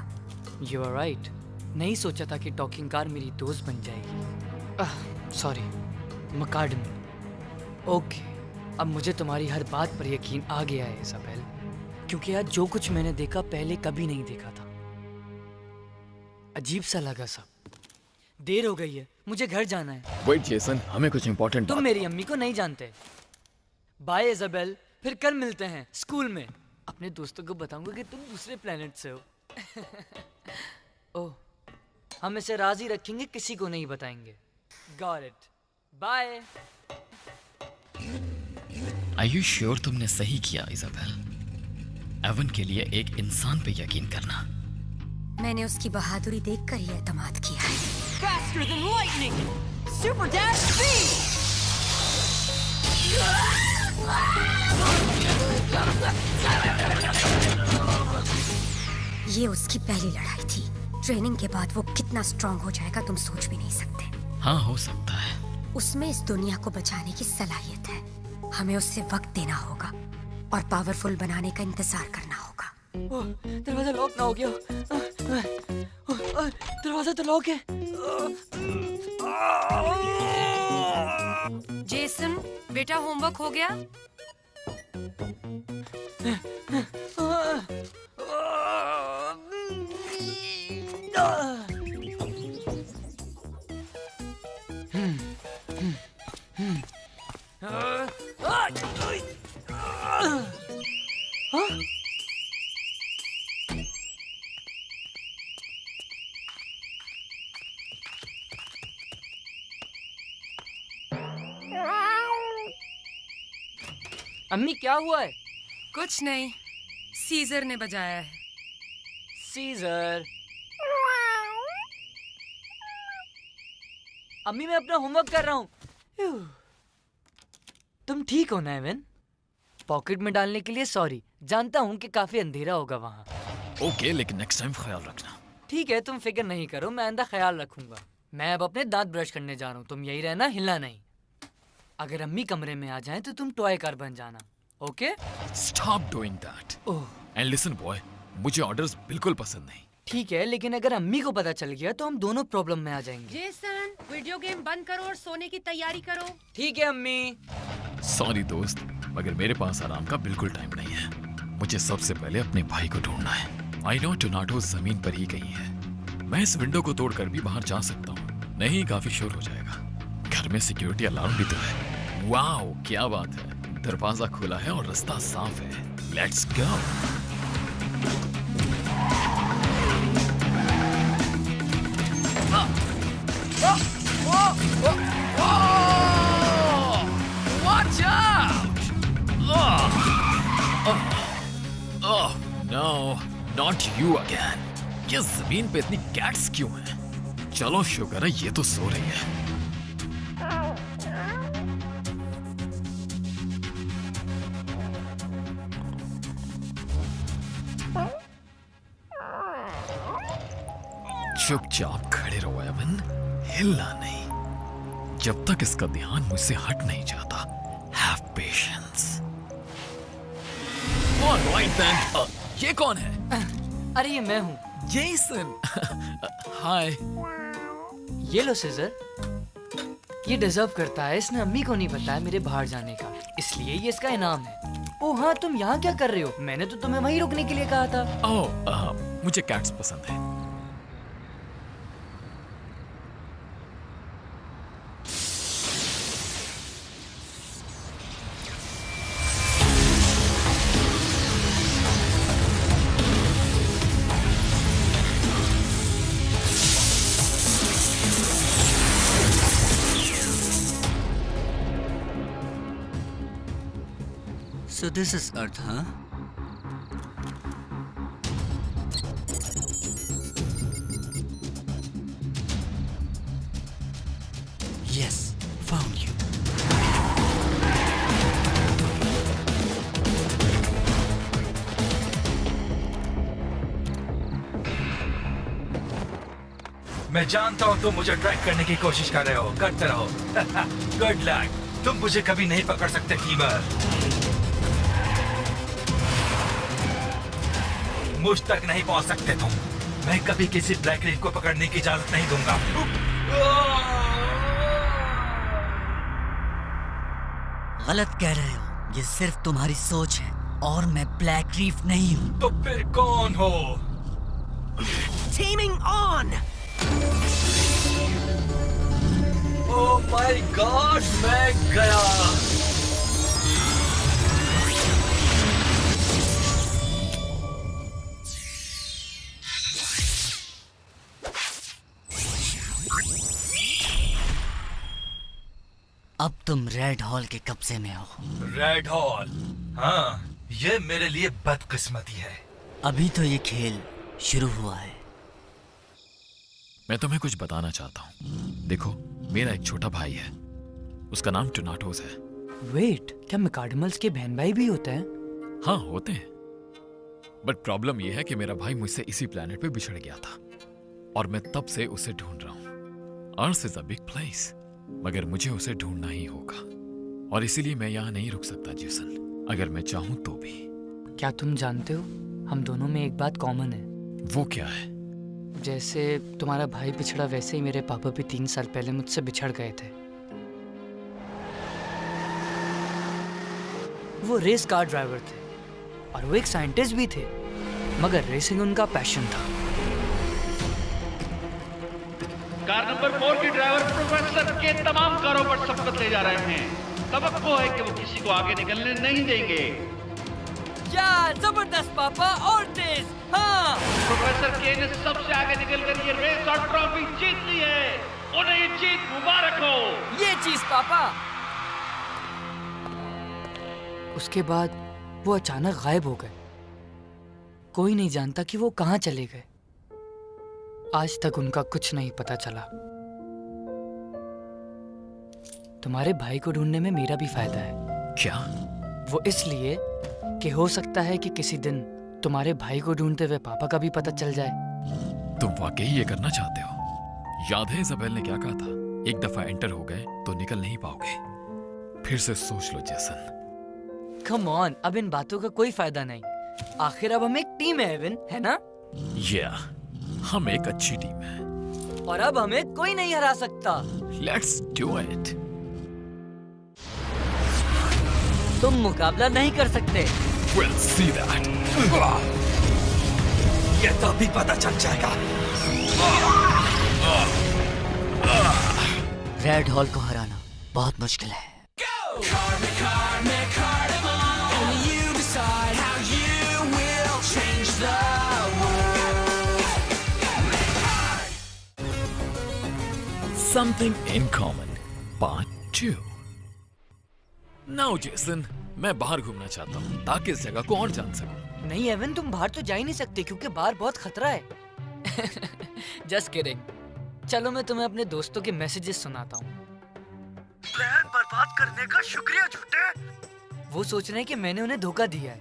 You are right. नहीं सोचा था कि टॉकिंग कार मेरी दोस्त बन जाएगी। सॉरी, मकाडमल। ओके, अब मुझे तुम्हारी हर बात पर यकीन आ गया है इज़ाबेल, क्योंकि आज जो कुछ मैंने देखा पहले कभी नहीं देखा था। अजीब सा लगा सब। देर हो गई है, मुझे घर जाना है। वेट जेसन, हमें कुछ इम्पोर्टेंट तुम मेरी अम्मी को नहीं जानते। बाय इजाबेल, फिर कल मिलते हैं स्कूल में। अपने दोस्तों को बताऊंगा कि तुम दूसरे प्लेनेट से हो। ओह, हम इसे राजी रखेंगे, किसी को नहीं बताएंगे। Got it. Bye. Are you sure तुमने सही किया इजाबेल? एवन के लिए एक इंसान पे यकीन करना। मैंने उसकी बहादुरी देखकर ही एतमाद किया है। Faster than lightning, super dash speed. ये उसकी पहली लड़ाई थी। ट्रेनिंग के बाद वो कितना स्ट्रांग हो जाएगा तुम सोच भी नहीं सकते। हाँ, हो सकता है। उसमें इस दुनिया को बचाने की सलाहियत है। हमें उससे वक्त देना होगा और पावरफुल बनाने का इंतजार करना होगा। दरवाजा लॉक ना हो गया। दरवाजा तो लॉक है। जेसन, बेटा होमवर्क हो गया? अम्मी क्या हुआ है? कुछ नहीं, सीजर ने बजाया है। सीजर। अम्मी मैं अपना होमवर्क कर रहा हूँ। तुम ठीक हो ना एवन? पॉकेट में डालने के लिए सॉरी, जानता हूँ कि काफी अंधेरा होगा वहाँ। ओके, लेकिन नेक्स्ट टाइम ख्याल रखना। ठीक है, तुम फिक्र नहीं करो, मैं आइंदा ख्याल रखूंगा। मैं अब अपने दांत ब्रश करने जा रहा हूँ, तुम यही रहना, हिलना नहीं। अगर अम्मी कमरे में आ जाएं तो तुम टॉय कार बन जाना, okay? Stop doing that. And listen boy, मुझे ऑर्डर्स बिल्कुल पसंद नहीं। ठीक है, लेकिन अगर अम्मी को पता चल गया तो हम दोनों प्रॉब्लम में आ जाएंगे। जेसन, वीडियो गेम बंद करो और सोने की तैयारी करो। ठीक है अम्मी। सॉरी दोस्त, मगर मेरे पास आराम का बिल्कुल टाइम नहीं है। मुझे सबसे पहले अपने भाई को ढूंढना है। आई नो टोनाटो जमीन पर ही कहीं है। मैं इस विंडो को तोड़कर भी बाहर जा सकता हूँ। नहीं, काफी शोर हो जाएगा। घर में सिक्योरिटी अलार्म भी तो है। वाओ, क्या बात है, दरवाजा खुला है और रास्ता साफ है। Let's go. Watch out! Oh no, not you again. ये जमीन पे इतनी कैट्स क्यों हैं? चलो शुक्र है ये तो सो रही है। चुपचाप खड़े रहो एवन, हिलना नहीं जब तक इसका ध्यान मुझसे हट नहीं जाता। Have patience. All right then. ये कौन है? अरे ये मैं हूँ, जेसन। हाय। ये लो सीजर। ये डिजर्व करता है, इसने अम्मी को नहीं बताया मेरे बाहर जाने का, इसलिए ये इसका इनाम है। ओह हाँ, तुम यहाँ क्या कर रहे हो? मैंने तो तुम्हें वहीं रुकने के लिए कहा था। ओह, मुझे कैट्स पसंद है। So this is Earth, huh? Yes, found you. मैं जानता हूँ तुम मुझे ट्रैक करने की कोशिश कर रहे हो, करते रहो। गुड लक, तुम मुझे कभी नहीं पकड़ सकते कीमर। मुझ तक नहीं पहुंच सकते तुम। मैं कभी किसी ब्लैक रीफ को पकड़ने की इजाजत नहीं दूंगा। गलत कह रहे हो, ये सिर्फ तुम्हारी सोच है और मैं ब्लैक रीफ नहीं हूँ। तो फिर कौन हो? Teaming on! Oh my God, मैं गया। अब तुम रेड हॉल के कब्जे में हो। Red hall? हाँ, ये मेरे लिए बदकिस्मती है। अभी तो ये खेल शुरू हुआ है। मैं तुम्हें कुछ बताना चाहता हूँ। देखो, मेरा एक छोटा भाई है, उसका नाम टोनाटोस है। वेट, क्या मैकाडमल्स के बहन भाई भी होते हैं? हाँ, होते हैं। बट प्रॉब्लम यह है कि मेरा भाई मुझसे इसी प्लेनेट पे बिछड़ गया था और मैं तब से उसे ढूंढ रहा हूँ। Earth is a big place, मगर मुझे उसे ढूंढना ही होगा और इसीलिए मैं यहाँ नहीं रुक सकता जेसन, अगर मैं चाहूँ तो भी। क्या तुम जानते हो, हम दोनों में एक बात कॉमन है। वो क्या है? जैसे तुम्हारा भाई बिछड़ा, वैसे ही मेरे पापा भी 3 साल पहले मुझसे बिछड़ गए थे। वो रेस कार ड्राइवर थे और वो एक साइंटिस्ट भी थे, मगर रेसिंग उनका पैशन था। कार नंबर 4 के ड्राइवर प्रोफेसर के तमाम कारों पर सबकत ले जा रहे हैं। तवक्को है कि वो किसी को आगे निकलने नहीं देंगे। या जबरदस्त पापा, और तेज। हाँ, प्रोफेसर के ने सबसे आगे निकलकर ये रेस और ट्रॉफी जीत ली है। उन्हें ये जीत मुबारक हो। ये चीज पापा। उसके बाद वो अचानक गायब हो गए। कोई नहीं जानता कि वो कहाँ चले गए। आज तक उनका कुछ नहीं पता चला। तुम्हारे भाई को ढूंढने में मेरा भी फायदा है। क्या? वो इसलिए कि हो सकता है कि किसी दिन तुम्हारे भाई को ढूंढते हुए पापा का भी पता चल जाए। तुम वाकई ये करना चाहते हो? याद है इज़ाबेल ने क्या कहा था? एक दफा एंटर हो गए तो निकल नहीं पाओगे। फिर से सोच लो जेसन। कम ऑन, अब इन बातों का कोई फायदा नहीं। आखिर अब हम एक टीम है एविन, है ना? हम एक अच्छी टीम है और अब हमें कोई नहीं हरा सकता। Let's do it. तुम मुकाबला नहीं कर सकते। We'll see that. ये तो अभी पता चल जाएगा। रेड हॉल को हराना बहुत मुश्किल है। Something in common, part 2. Now, Jason, मैं बाहर घूमना चाहता हूँ ताकि इस जगह को और जान सकूं। नहीं एवन, तुम बाहर तो जा ही नहीं सकते क्योंकि बाहर बहुत खतरा है। Just kidding. चलो मैं तुम्हें अपने दोस्तों के मैसेजेस सुनाता हूँ। प्लान बर्बाद करने का शुक्रिया झूठे। वो सोच रहे हैं कि मैंने उन्हें धोखा दिया है,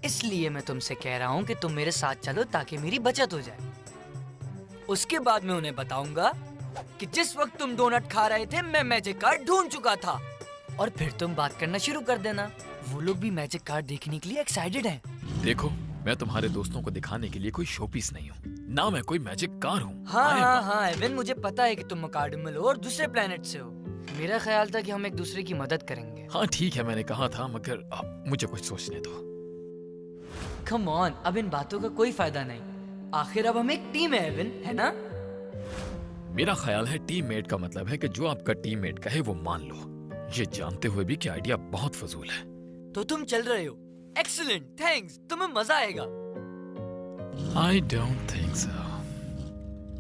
इसलिए मैं तुमसे कह रहा हूँ कि तुम मेरे साथ चलो ताकि मेरी बचत हो जाए। उसके बाद मैं उन्हें बताऊंगा कि जिस वक्त तुम डोनट खा रहे थे मैं मैजिक कार्ड ढूंढ चुका था, और फिर तुम बात करना शुरू कर देना। वो लोग भी मैजिक कार्ड देखने के लिए एक्साइटेड हैं। देखो, मैं तुम्हारे दोस्तों को दिखाने के लिए कोई शोपीस नहीं हूँ, ना मैं कोई मैजिक कार हूँ। हाँ एवन, मुझे पता है कि तुम मैकाडमल हो और दूसरे प्लेनेट से हो। मेरा ख्याल था कि हम एक दूसरे की मदद करेंगे। हाँ ठीक है, मैंने कहा था, मगर मुझे कुछ सोचने दो। कम ऑन, अब इन बातों का कोई फायदा नहीं। आखिर अब हम एक टीम है एवन, है ना? मेरा ख्याल है टीममेट का मतलब है कि जो आपका टीममेट कहे वो मान लो, ये जानते हुए भी कि आइडिया बहुत फजूल है। तो तुम चल रहे हो? एक्सीलेंट, थैंक्स, तुम्हें मजा आएगा। I don't think so.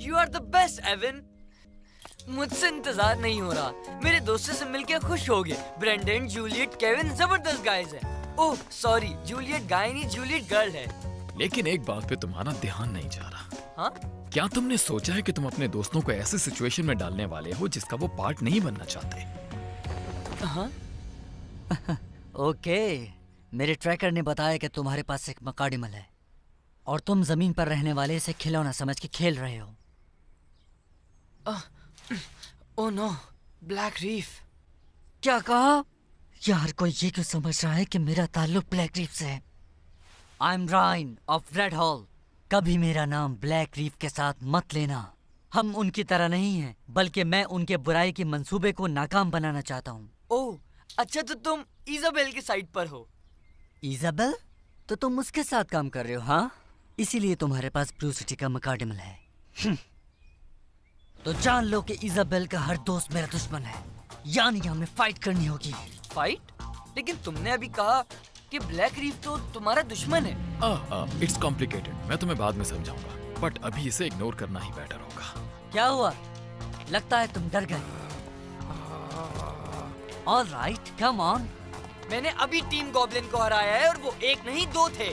You are the best, Evan. मुझसे इंतजार नहीं हो रहा। मेरे दोस्तों से मिलकर खुश हो गए। ब्रेंडन, जूलियट, केविन जबरदस्त गाइज हैं। ओह सॉरी, जूलियट गाय नहीं, जूलियट गर्ल है। लेकिन एक बात पे तुम्हारा ध्यान नहीं जा रहा। हाँ? क्या तुमने सोचा है कि तुम अपने दोस्तों को ऐसे सिचुएशन में डालने वाले हो जिसका वो पार्ट नहीं बनना चाहते? हाँ? ओके, मेरे ट्रैकर ने बताया कि तुम्हारे पास एक मैकाडमल है और तुम जमीन पर रहने वाले इसे खिलौना समझ के खेल रहे हो। Oh no, Black Reef. क्या कहा? यार, कोई ये क्यों समझ रहा है कि मेरा ताल्लुक ब्लैक रीफ से है? I am reign of red hall. कभी मेरा नाम ब्लैक रीफ के साथ मत लेना। हम उनकी तरह नहीं हैं, बल्कि मैं उनके बुराई के मंसूबे को नाकाम बनाना चाहता हूँ। ओह अच्छा, तो तुम इजाबेल की साइड पर हो। इजाबेल? तो तुम उसके साथ काम कर रहे हो? हाँ, इसीलिए तुम्हारे पास ब्लू सिटी का मैकाडमल है। तो जान लो कि इजाबेल का हर दोस्त मेरा दुश्मन है, यानी हमें फाइट करनी होगी। फाइट? लेकिन तुमने अभी कहा कि ब्लैक रीफ तो तुम्हारा दुश्मन है। इट्स कॉम्प्लिकेटेड, मैं तुम्हें बाद में समझाऊंगा, बट अभी इसे इग्नोर करना ही बेटर होगा। क्या हुआ? लगता है तुम डर गए। All right, come on. मैंने अभी टीम गॉब्लिन को हराया है और वो एक नहीं 2 थे।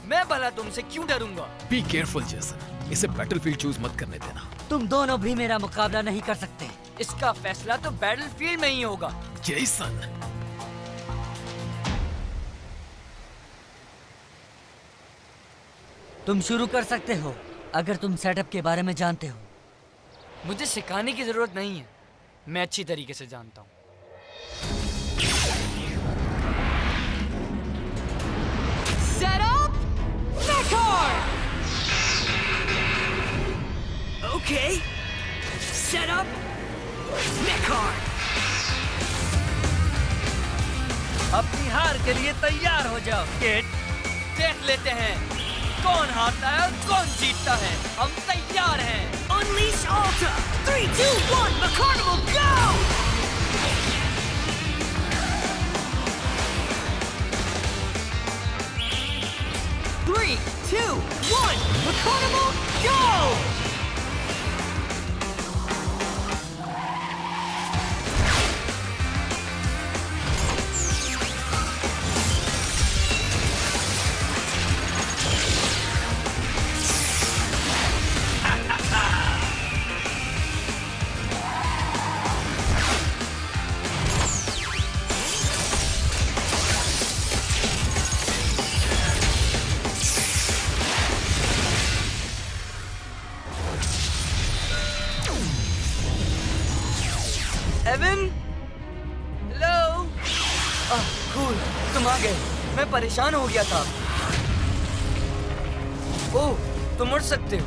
मैं भला तुमसे क्यों डरूंगा? बी केयरफुल जेसन, इसे बैटलफील्ड चूज मत करने देना। तुम दोनों भी मेरा मुकाबला नहीं कर सकते। इसका फैसला तो बैटलफील्ड में ही होगा। जेसन, तुम शुरू कर सकते हो अगर तुम सेटअप के बारे में जानते हो। मुझे सिखाने की जरूरत नहीं है, मैं अच्छी तरीके से जानता हूँ। Set up, Mechard! Okay. Set up, Mechard! अपनी हार के लिए तैयार हो जाओ किड। देख लेते हैं कौन हारता है और कौन जीतता है। हम तैयार हैं। Unleash Alta! 3, 2, 1, Mecarnimal, go! Three, 2, 1, Mecarnimal, go! Evan, hello. Cool, तुम आ गए। मैं परेशान हो गया था। ओह, तुम उड़ सकते हो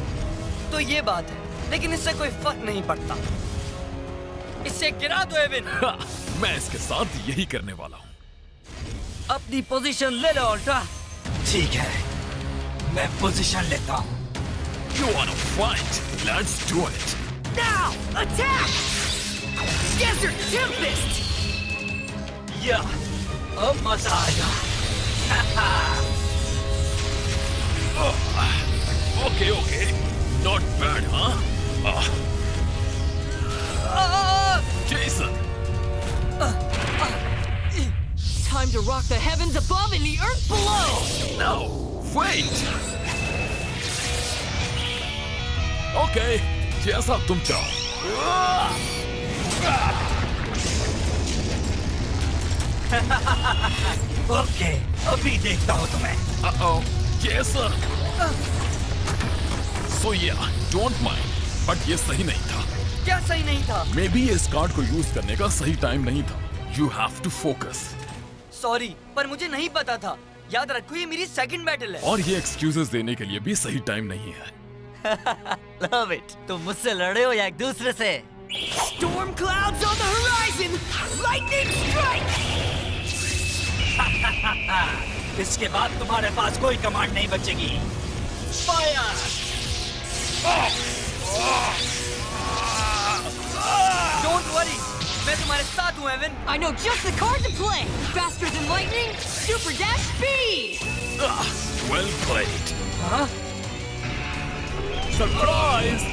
तो ये बात है, लेकिन इससे कोई फर्क नहीं पड़ता। इसे गिरा दो एवन। मैं इसके साथ यही करने वाला हूँ। अपनी पोजीशन ले लो अल्ट्रा। ठीक है, मैं पोजीशन लेता हूँ। You wanna fight? Let's do it. Now, attack! Desert Tempest! या, अब मजा आएगा। Okay, not bad, huh? Jason! Time to rock the heavens above and the earth below! No, wait! Okay, जैसा तुम चाहो। ओके, अभी देखता हूँ तुम्हें। Jason! So yeah, don't mind, but ये सही नहीं था। क्या सही नहीं था? मे बी इस कार्ड को यूज करने का सही टाइम नहीं था। You have to focus. Sorry, पर मुझे नहीं पता था। याद रखो, ये मेरी सेकंड बैटल है। और ये एक्सक्यूजेस देने के लिए भी सही टाइम नहीं है। Love it. तुम मुझसे लड़े हो या एक दूसरे से? Storm clouds on the horizon! Lightning strike! इसके बाद तुम्हारे पास कोई कमांड नहीं बचेगी। फायर! Don't worry, मैं तुम्हारे साथ हूँ Avon. I know just the card to play! Faster than lightning, super dash speed! Well played. हाँ? Surprise!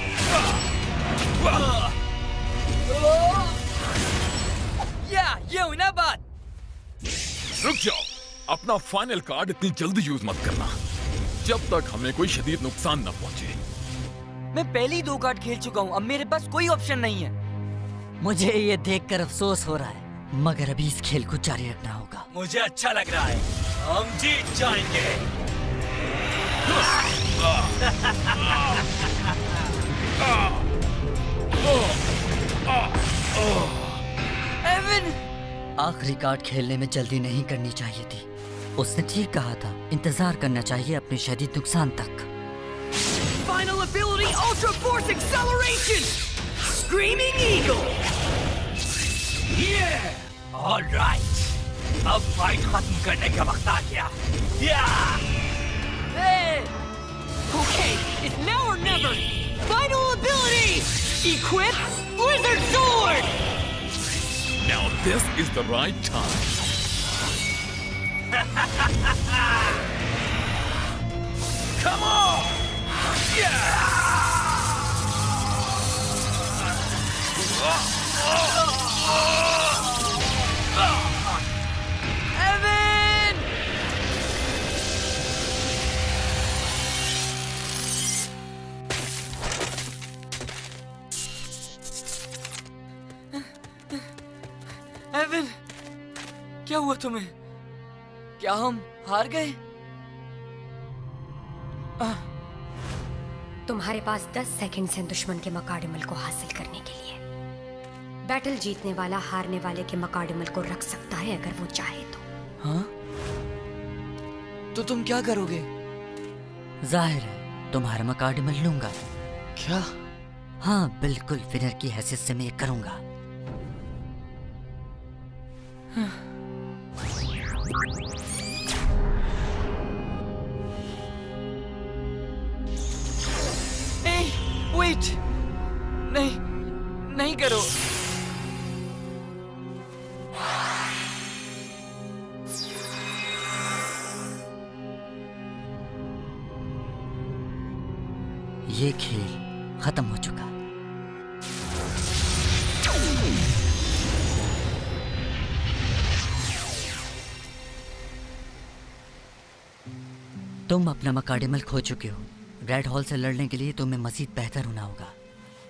ये हुई ना बात। रुक जाओ, अपना फाइनल कार्ड इतनी जल्दी यूज मत करना, जब तक हमें कोई शदीद नुकसान न पहुंचे। मैं पहले ही 2 कार्ड खेल चुका हूँ, अब मेरे पास कोई ऑप्शन नहीं है। मुझे ये देखकर अफसोस हो रहा है, मगर अभी इस खेल को जारी रखना होगा। मुझे अच्छा लग रहा है, हम जीत जाएंगे। एवन! आखिरी कार्ड खेलने में जल्दी नहीं करनी चाहिए थी। उसने ठीक कहा था, इंतजार करना चाहिए अपने शदीद नुकसान तक। Final ability, Ultra Force Acceleration! Screaming Eagle! Yeah! All right. अब फाइट खत्म करने का वक्त आ गया। Okay, it's now or never! Final ability! Equip Blizzard Sword! Now this is the right time. Come on! Evan! Evin, क्या हुआ तुम्हें? क्या हम हार गए? तुम्हारे पास 10 सेकंड्स हैं दुश्मन के मकाडिमल को हासिल करने के लिए। बैटल जीतने वाला हारने वाले के मकाडिमल को रख सकता है अगर वो चाहे तो। हाँ? तो तुम क्या करोगे? जाहिर है तुम्हारा मकाडिमल लूंगा। क्या? हाँ बिल्कुल, विनर की हैसियत से मैं ये करूंगा। वेट, नहीं, नहीं करो। ये खेल खत्म हो चुका। तुम अपना मकाडिमल खो चुके हो। रेड हॉल से लड़ने के लिए तुम्हें मजीद बेहतर होना होगा।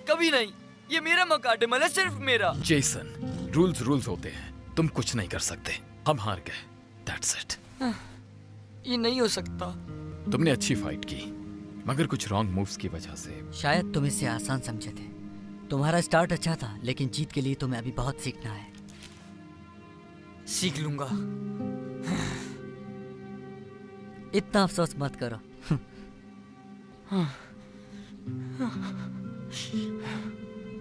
कभी नहीं, ये मेरा मकाडिमल है, सिर्फ मेरा। जेसन, रूल्स होते हैं, तुम कुछ नहीं कर सकते। हम हार गए, दैट्स इट। ये नहीं हो सकता। तुमने अच्छी फाइट की, मगर कुछ रॉन्ग मूव्स की वजह से। शायद तुम इसे आसान समझे थे। तुम्हारा स्टार्ट अच्छा था, लेकिन जीत के लिए तुम्हें अभी बहुत सीखना है। सीख लूंगा। इतना अफसोस मत करो।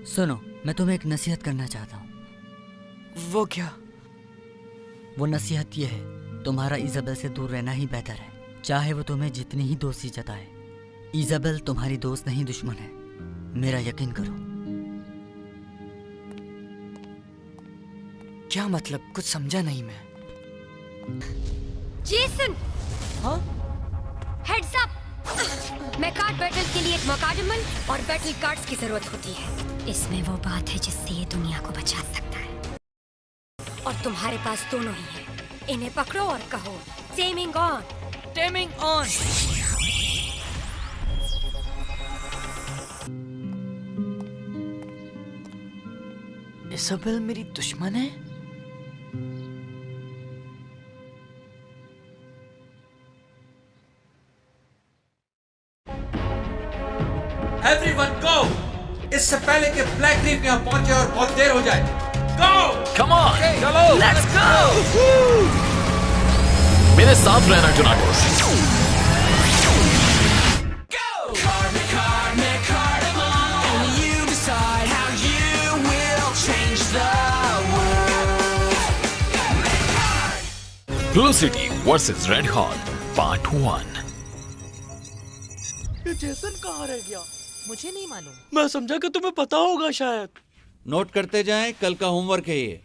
सुनो, मैं तुम्हें एक नसीहत करना चाहता हूँ। वो क्या? वो नसीहत ये है, तुम्हारा इजाबेल से दूर रहना ही बेहतर है, चाहे वो तुम्हें जितनी ही दोस्ती जताए। इजाबेल तुम्हारी दोस्त नहीं, दुश्मन है, मेरा यकीन करो। क्या मतलब? कुछ समझा नहीं मैं। जेसन! हाँ? Heads up! मैकार्ड बैटल के लिए एक मकाडिमल और बैटल कार्ड्स की जरूरत होती है। इसमें वो बात है जिससे ये दुनिया को बचा सकता है, और तुम्हारे पास दोनों ही हैं। इन्हें पकड़ो और कहो taming on. Taming on. Isabel मेरी दुश्मन है? Everyone go! इससे पहले कि ब्लैक रीफ यहाँ पहुंचे और बहुत देर हो जाए। Go! Come on! चलो! Let's go! मेरे साथ रहना टोनाटोस। Blue City versus Red Hall, Part 1। ये जेसन कहाँ रह गया? मुझे नहीं मालूम। मैं समझा कि तुम्हें पता होगा शायद। नोट करते जाएं, कल का होमवर्क है ये।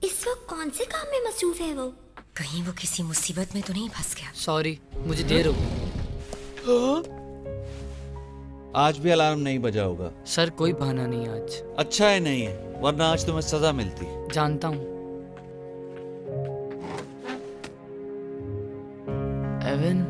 इस वक्त कौन से काम में मसरूफ है वो? कहीं वो किसी मुसीबत में तो नहीं फंस गया? सॉरी, मुझे देर हो गई। हाँ? आज भी अलार्म नहीं बजा होगा। सर कोई बहाना नहीं आज। अच्छा है नहीं है, वरना आज तुम्हें सजा मिलती। जानता हूँ। एवन,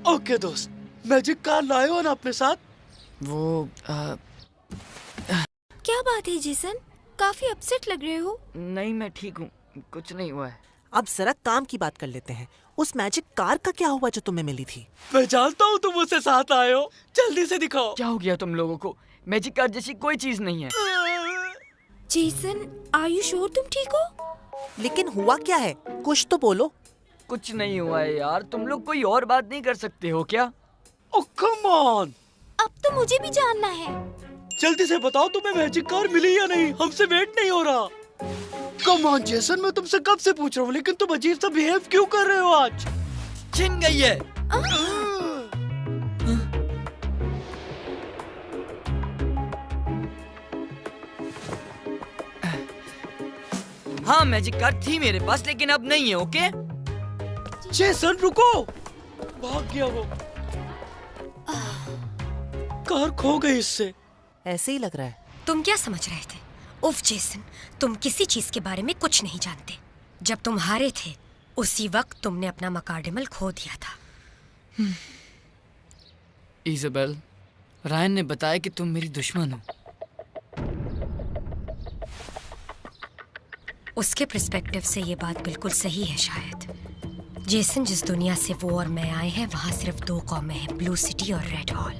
ओके दोस्त, मैजिक कार लाए हो ना अपने साथ? वो क्या बात है जेसन? काफी अपसेट लग रहे हो। नहीं, मैं ठीक हूँ, कुछ नहीं हुआ है। अब जरा काम की बात कर लेते हैं। उस मैजिक कार का क्या हुआ जो तुम्हें मिली थी? मैं जानता हूँ तुम मुझसे साथ आए हो, जल्दी से दिखाओ। क्या हो गया तुम लोगों को? मैजिक कार जैसी कोई चीज नहीं है। जेसन, आर यू श्योर तुम ठीक हो? लेकिन हुआ क्या है, कुछ तो बोलो। कुछ नहीं हुआ है यार, तुम लोग कोई और बात नहीं कर सकते हो क्या? ओह कम ऑन, अब तो मुझे भी जानना है। जल्दी से बताओ तुम्हें मैजिक कार मिली या नहीं, हमसे वेट नहीं हो रहा। कम ऑन जेसन, मैं तुमसे कब से पूछ रहा हूँ, लेकिन तुम अजीब सा बिहेव क्यों कर रहे हो आज? छिन गई है। हाँ मैजिक कार थी मेरे पास, लेकिन अब नहीं है। ओके जेसन रुको, भाग गया वो। कार खो गई इससे। ऐसे ही लग रहा है। तुम क्या समझ रहे थे? उफ जेसन, तुम किसी चीज के बारे में कुछ नहीं जानते। जब तुम हारे थे उसी वक्त तुमने अपना मकार्डिमल खो दिया था। इज़ाबेल, रायन ने बताया कि तुम मेरी दुश्मन हो। उसके पर्सपेक्टिव से ये बात बिल्कुल सही है शायद। जेसन, जिस दुनिया से वो और मैं आए हैं वहाँ सिर्फ 2 कौमें हैं, ब्लू सिटी और रेड हॉल।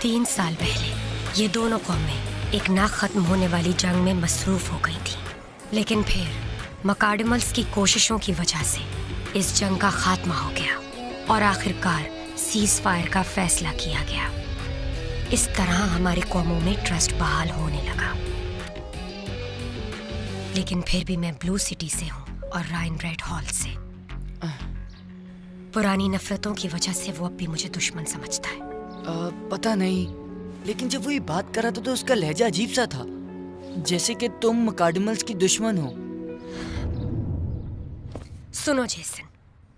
3 साल पहले ये दोनों कौमें एक ना खत्म होने वाली जंग में मसरूफ हो गई थी, लेकिन फिर मकार्डिमल्स की कोशिशों की वजह से इस जंग का खात्मा हो गया और आखिरकार सीज फायर का फैसला किया गया। इस तरह हमारी कौमों में ट्रस्ट बहाल होने लगा। लेकिन फिर भी मैं ब्लू सिटी से हूँ और रायन रेड हॉल से। पुरानी नफरतों की वजह से वो अब भी मुझे दुश्मन समझता है। पता नहीं, लेकिन जब वो ये बात कर रहा था तो उसका लहजा अजीब सा था, जैसे कि तुम मकार्डिमल्स की दुश्मन हो। सुनो जेसन,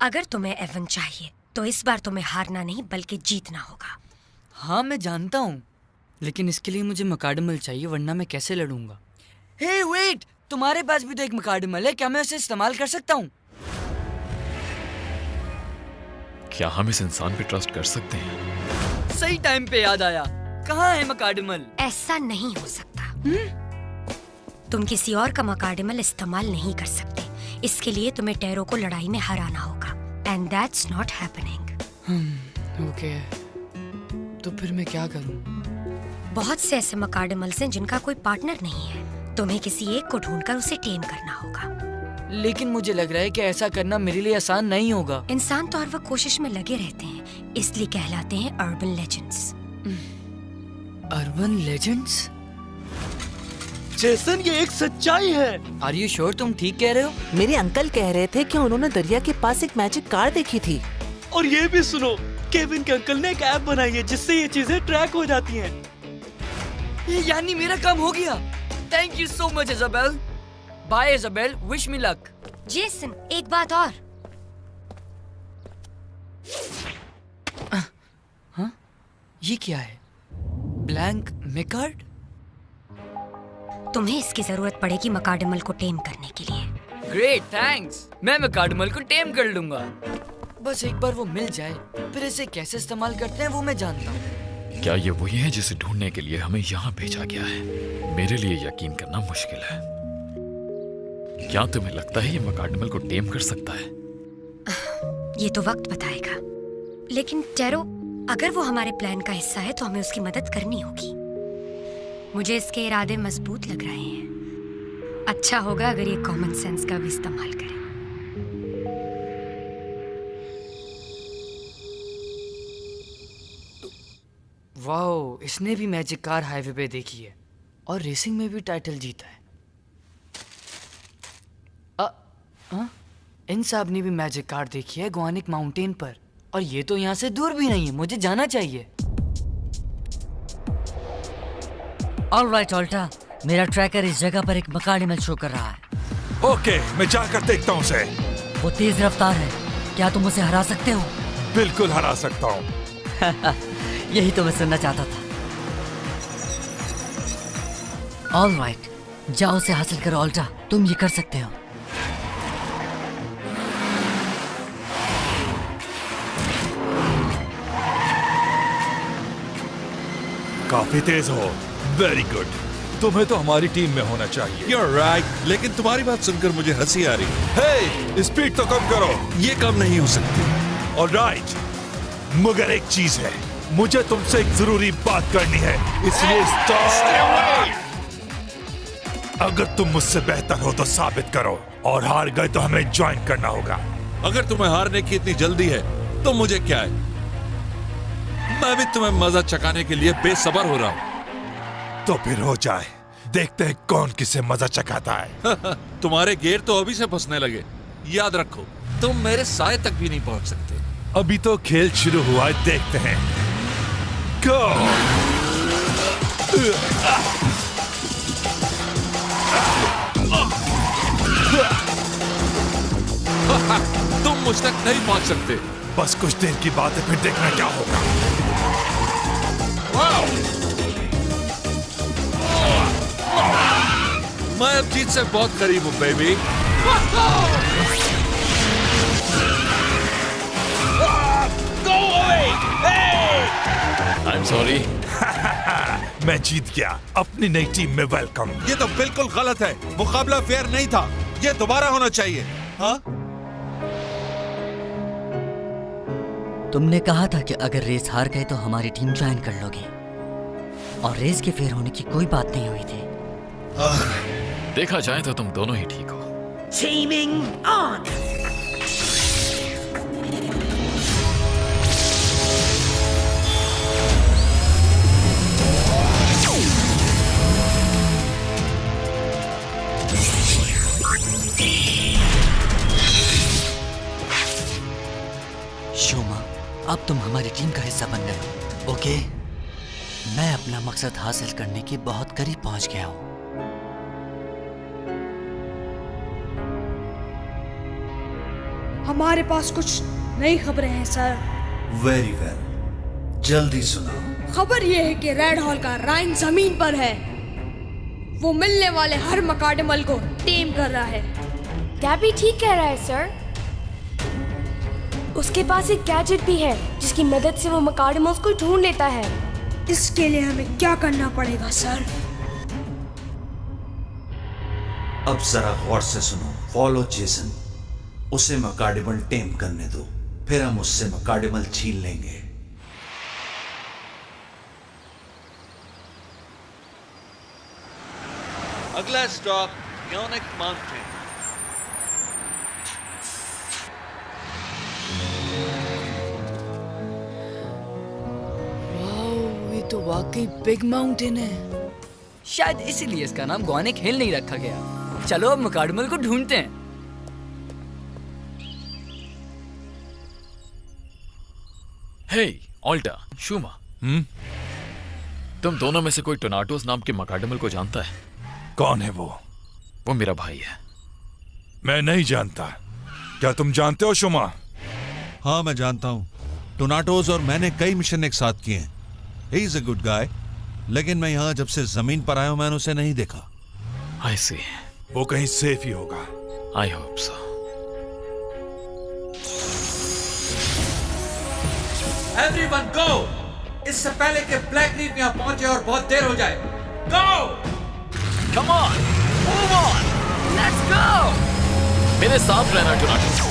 अगर तुम्हें एवन चाहिए तो इस बार तुम्हें हारना नहीं बल्कि जीतना होगा। हाँ मैं जानता हूँ, लेकिन इसके लिए मुझे मकार्डिमल चाहिए, वरना मैं कैसे लड़ूंगा। हे वेट, तुम्हारे पास भी तो एक मकार्डिमल है, क्या मैं उसे इस्तेमाल कर सकता हूँ? क्या हम इस इंसान पे ट्रस्ट कर सकते हैं? सही टाइम पे याद आया, कहाँ है मकार्डिमल? ऐसा नहीं हो सकता। तुम किसी और का मकार्डिमल इस्तेमाल नहीं कर सकते। इसके लिए तुम्हें टेरो को लड़ाई में हराना होगा, and that's not happening. Okay, तो फिर मैं क्या करूं? बहुत से ऐसे मकार्डिमल्स हैं जिनका कोई पार्टनर नहीं है। तुम्हें किसी एक को ढूंढकर उसे टेम करना होगा। लेकिन मुझे लग रहा है कि ऐसा करना मेरे लिए आसान नहीं होगा। इंसान तो हर वक्त कोशिश में लगे रहते हैं, इसलिए कहलाते हैं urban legends. Urban legends? Jason, ये एक सच्चाई है। आर यू श्योर तुम ठीक कह रहे हो? मेरे अंकल कह रहे थे कि उन्होंने दरिया के पास एक मैजिक कार देखी थी। और ये भी सुनो, केविन के अंकल ने एक ऐप बनाई है जिससे ये चीजें ट्रैक हो जाती हैं। यानी मेरा काम हो गया। Thank you so much Isabel. Bye Isabel, wish me luck. Jason, एक बात और। हाँ? ये क्या है? Blank Mecard? तुम्हें इसकी जरूरत पड़ेगी मकार्डिमल को टेम करने के लिए। Great, thanks. मैं मकार्डिमल को टेम कर लूंगा। बस एक बार वो मिल जाए, फिर इसे कैसे इस्तेमाल करते हैं वो मैं जानता हूँ। क्या ये वही है जिसे ढूंढने के लिए हमें यहाँ भेजा गया है? मेरे लिए यकीन करना मुश्किल है। क्या तुम्हें लगता है ये मकार्डिमल को टेम कर सकता है? ये तो वक्त बताएगा। लेकिन टेरो, अगर वो हमारे प्लान का हिस्सा है तो हमें उसकी मदद करनी होगी। मुझे इसके इरादे मजबूत लग रहे हैं। अच्छा होगा अगर ये कॉमन सेंस का भी इस्तेमाल करे। वाओ, इसने भी मैजिक कार हाईवे पे देखी है और रेसिंग में भी टाइटल जीता है। इन साहब ने भी मैजिक कार देखी है ग्वानिक माउंटेन पर, और ये तो यहाँ से दूर भी नहीं है, मुझे जाना चाहिए। ऑलराइट ऑल्टा, मेरा ट्रैकर इस जगह पर एक मकार्डिमल शो कर रहा है। ओके, मैं जाकर देखता हूँ उसे। वो तेज रफ्तार है, क्या तुम उसे हरा सकते हो? बिल्कुल हरा सकता हूँ। यही तो मैं सुनना चाहता था। ऑलराइट, जाओ उसे हासिल करो ऑल्टा, तुम ये कर सकते हो। काफी तेज हो। Very good. तुम्हें तो हमारी टीम में होना चाहिए। You're right, लेकिन तुम्हारी बात सुनकर मुझे हंसी आ रही है। हे, स्पीड तो कम करो। ये काम नहीं हो सकती। ऑलराइट, मगर एक चीज है, मुझे तुमसे एक जरूरी बात करनी है, इसलिए स्टॉप। अगर तुम मुझसे बेहतर हो तो साबित करो, और हार गए तो हमें ज्वाइन करना होगा। अगर तुम्हें हारने की इतनी जल्दी है तो मुझे क्या है, मैं भी तुम्हें मजा चखाने के लिए बेसब्र हो रहा हूँ। तो फिर हो जाए, देखते हैं कौन किसे मजा चखाता है। तुम्हारे गेर तो अभी से फंसने लगे। याद रखो, तुम मेरे साए तक भी नहीं पहुंच सकते। अभी तो खेल शुरू हुआ है, देखते हैं। गो! तुम मुझ तक नहीं पहुंच सकते। बस कुछ देर की बात है, फिर देखना क्या होगा। मैं अब जीत से बहुत करीब हूं बेबी। I'm sorry. मैं जीत गया। अपनी नई टीम में वेलकम। ये तो बिल्कुल गलत है। मुकाबला फेयर नहीं था। ये दोबारा होना चाहिए। हाँ? तुमने कहा था कि अगर रेस हार गए तो हमारी टीम ज्वाइन कर लोगे, और रेस के फेयर होने की कोई बात नहीं हुई थी। देखा जाए तो तुम दोनों ही ठीक हो। Teaming on! शोमा, अब तुम हमारी टीम का हिस्सा बन गए हो, ओके? मैं अपना मकसद हासिल करने के बहुत करीब पहुंच गया हूं। हमारे पास कुछ नई खबरें हैं सर। वेरी वेल, जल्दी सुनाओ। खबर ये है कि रेड हॉल का राइन जमीन पर है। वो मिलने वाले हर मकाडमल को टेम कर रहा है। डैबी ठीक कह रहा है सर। उसके पास एक गैजेट भी है जिसकी मदद से वो मकाडमल्स को ढूंढ लेता है। इसके लिए हमें क्या करना पड़ेगा सर? अब जरा गौर से सुनो। Follow Jason. उसे मकाडिमल टेम करने दो, फिर हम उससे मकाडिमल छीन लेंगे। अगला स्टॉप योनिक माउंटेन। वाओ, ये तो वाकई बिग माउंटेन है। शायद इसीलिए इसका नाम गॉनिक हिल नहीं रखा गया। चलो अब मकाडमल को ढूंढते हैं। हे, ऑल्टा, शूमा। तुम दोनों में से कोई टोनाटोस नाम के मकाडमल को जानता है? कौन है वो? वो मेरा भाई है। मैं नहीं जानता। क्या तुम जानते हो शुमा? हाँ, मैं जानता हूँ। टोनाटोस और मैंने कई मिशन एक साथ किए हैं। He is a good guy, लेकिन मैं यहाँ जब से जमीन पर आया हूँ मैंने उसे नहीं देखा। I see. वो कहीं सेफ ही होगा। I hope so. Everyone go! इससे पहले कि ब्लैक रीफ यहाँ पहुंचे और बहुत देर हो जाए। Go! Come on, move on. Let's go. मेरे साथ रहना टोनाटोस।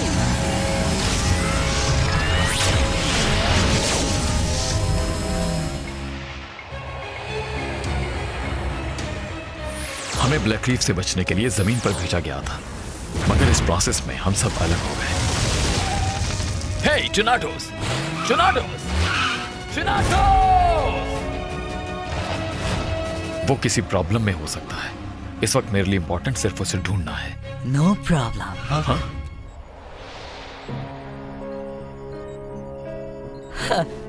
हमें ब्लैक रीफ से बचने के लिए जमीन पर भेजा गया था, मगर इस प्रोसेस में हम सब अलग हो गए। हे टोनाटोस, टोनाटोस, टोनाटोस! वो किसी प्रॉब्लम में हो सकता है। इस वक्त मेरे लिए इंपॉर्टेंट सिर्फ उसे ढूंढना है। No problem. हाँ?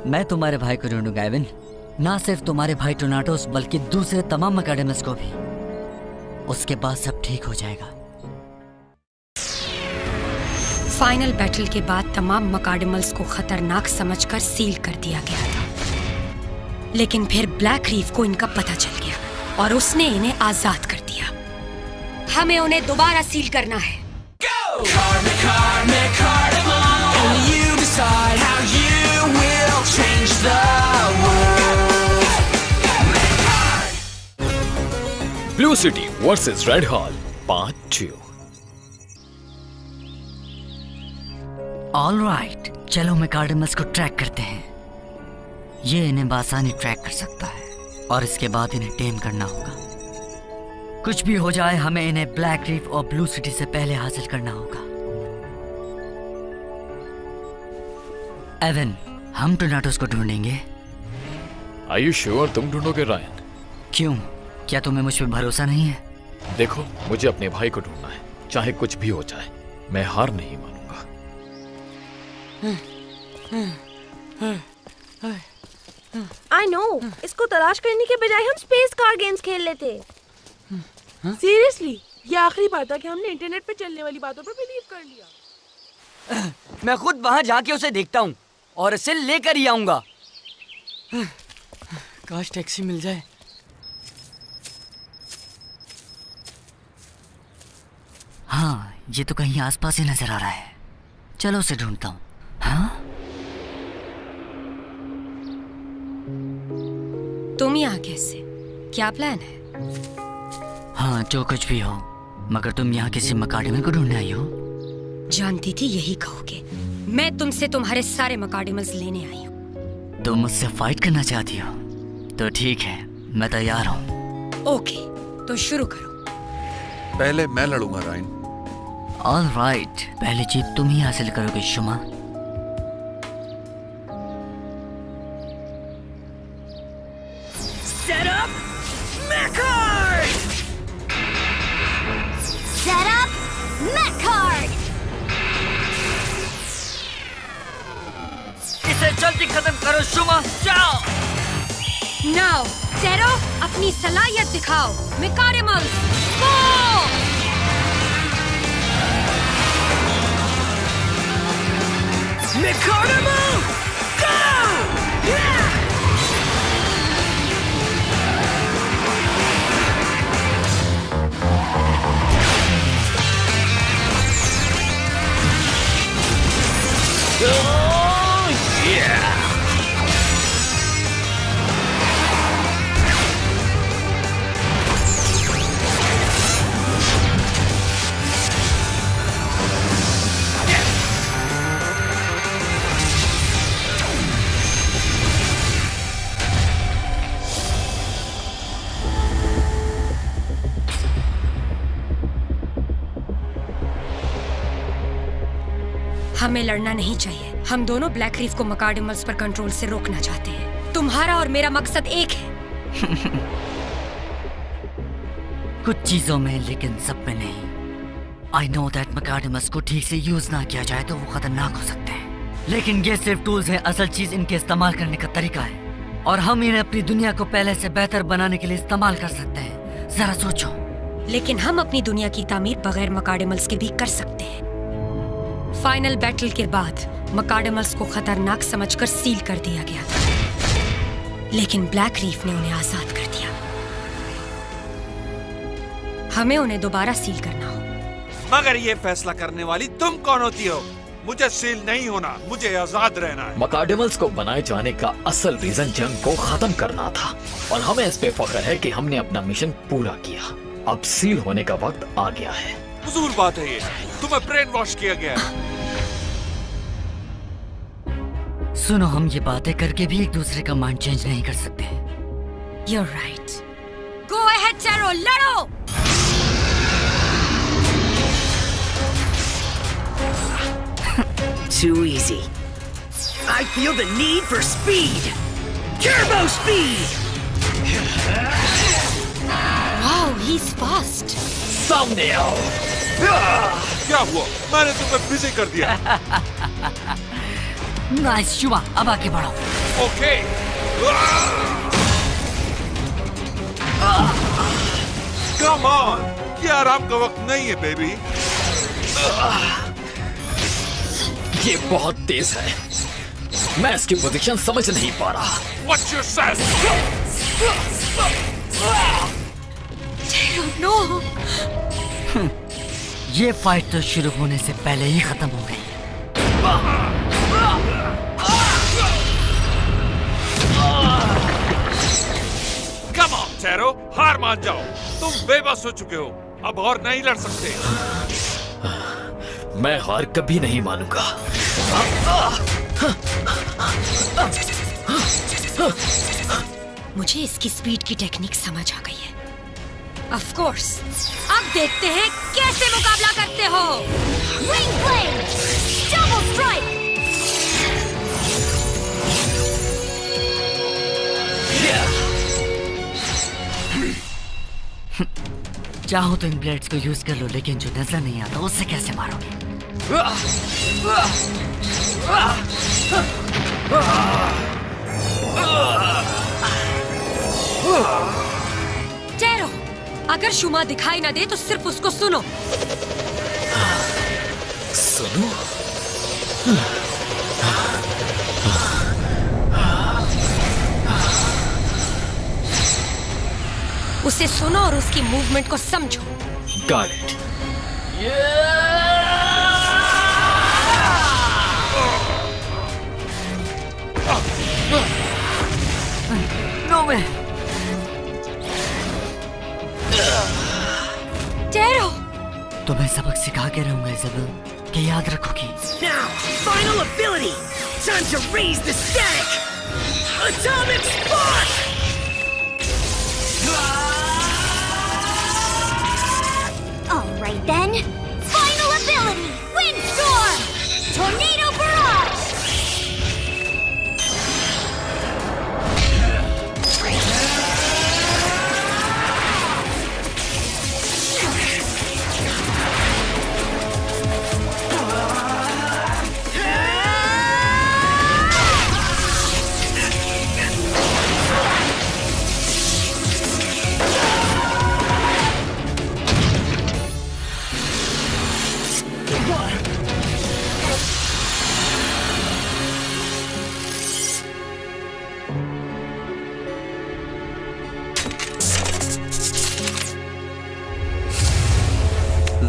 मैं तुम्हारे भाई को ढूंढूंगा एविन। ना सिर्फ तुम्हारे भाई टोनाटोस बल्कि दूसरे तमाम मकाडेमस को भी। उसके बाद सब ठीक हो जाएगा। फाइनल बैटल के बाद तमाम मकाडमल्स को खतरनाक समझकर सील कर दिया गया था, लेकिन फिर ब्लैक रीफ को इनका पता चल गया और उसने इन्हें आजाद कर दिया। हमें उन्हें दोबारा सील करना है। Blue city versus red hall part 2। Alright, चलो मकाडेमस को ट्रैक करते हैं। ये इन्हें बासानी ट्रैक कर सकता है और इसके बाद इन्हें टेम करना होगा। कुछ भी हो जाए हमें इन्हें ब्लैक रीफ और ब्लू सिटी से पहले हासिल करना होगा। एवन, हम टोनाटोस को ढूंढेंगे। Are you sure तुम ढूंढोगे रायन? क्यों? क्या तुम्हें मुझ पे भरोसा नहीं है? देखो, मुझे अपने भाई को ढूंढना है, चाहे कुछ भी हो जाए। मैं हार नहीं मानूंगा। आई नो, इसको तलाश करने के बजाय हम स्पेस कार गेम्स खेल लेते। सीरियसली, ये आखिरी बार था कि हमने इंटरनेट पे चलने वाली बातों पर बिलीव कर लिया। मैं खुद वहां जाके उसे देखता हूँ और इसे लेकर ही आऊंगा। काश टैक्सी मिल जाए। हाँ, ये तो कहीं आसपास ही नजर आ रहा है। चलो उसे ढूंढता हूँ। हाँ? तुम यहाँ कैसे? क्या प्लान है? हाँ, जो कुछ भी हो, मगर तुम यहाँ किसी मकाडेमल को ढूंढने आई हो? जानती थी यही कहोगे। मैं तुमसे तुम्हारे सारे मकाडेमल्स लेने आई हूँ। तुम मुझसे फाइट करना चाहती हो? तो ठीक है, मैं तैयार हूँ। ओके, तो शुरू करो। पहले मैं लड़ूंगा राइन। ऑल राइट, पहली जीत तुम ही हासिल करोगे शुमा। Set up Mechard! Set up Mechard! इसे जल्दी खत्म करो शुमा, जाओ! नाउ, टेरो, अपनी सलाहियत दिखाओ। मेकाडेमल्स, गो! Mecardimal, go! Yeah! Oh, yeah! हमें लड़ना नहीं चाहिए। हम दोनों ब्लैक रीफ को मकाडेमल्स पर कंट्रोल से रोकना चाहते हैं। तुम्हारा और मेरा मकसद एक है। कुछ चीजों में, लेकिन सब में नहीं। आई नो दैट मकाडेमल्स को ठीक से यूज ना किया जाए तो वो खतरनाक हो सकते हैं, लेकिन ये सिर्फ टूल्स हैं। असल चीज इनके इस्तेमाल करने का तरीका है, और हम इन्हें अपनी दुनिया को पहले से बेहतर बनाने के लिए इस्तेमाल कर सकते हैं। जरा सोचो। लेकिन हम अपनी दुनिया की तामीर बगैर मकाडेमल्स के भी कर सकते हैं। फाइनल बैटल के बाद मकाडेमल्स को खतरनाक समझकर सील कर दिया गया था, लेकिन ब्लैक रीफ ने उन्हें आजाद कर दिया। हमें उन्हें दोबारा सील करना हो। मगर ये फैसला करने वाली तुम कौन होती हो? मुझे सील नहीं होना, मुझे आजाद रहना है। मकाडेमल्स को बनाए जाने का असल रीजन जंग को खत्म करना था, और हमें इस पे फख्र है कि हमने अपना मिशन पूरा किया। अब सील होने का वक्त आ गया है। फजूल बात है ये, तुम्हें ब्रेन वॉश किया गया है। सुनो, हम ये बातें करके भी एक दूसरे का माइंड चेंज नहीं कर सकते। You're right. Go ahead, Taro, लड़ो! Too easy. I feel the need for speed. Turbo speed! Wow, he's fast. सामने आओ! क्या हुआ? मैंने तुम्हें बिजी कर दिया। नाइस शुमा, अब आगे बढ़ो। ओके। कम ऑन, ये आराम का वक्त नहीं है बेबी। ये बहुत तेज है, मैं इसकी पोजीशन समझ नहीं पा रहा। What's your sense? No! ये फाइट तो शुरू होने से पहले ही खत्म हो गई। Come on, Taro, हार मान जाओ। तुम बेबस हो चुके हो, अब और नहीं लड़ सकते। मैं हार कभी नहीं मानूंगा। मुझे इसकी स्पीड की टेक्निक समझ आ गई है। Of course, अब देखते हैं कैसे मुकाबला करते हो। Wing blade, double strike. चाहो तो इन ब्लेड्स को यूज कर लो, लेकिन जो नजर नहीं आता उससे कैसे मारोगे? टेरो, अगर शुमा दिखाई ना दे तो सिर्फ उसको सुनो। सुनो? उसे सुनो और उसकी मूवमेंट को समझो। Got it. No way. Tarot, तो मैं सबक सिखा के रहूंगा इज़ाबेल, कि याद रखोगी। Now, final ability. Time to raise the static. Atomic Spark. All right then. Final ability. Windstorm. Tornado Barrage.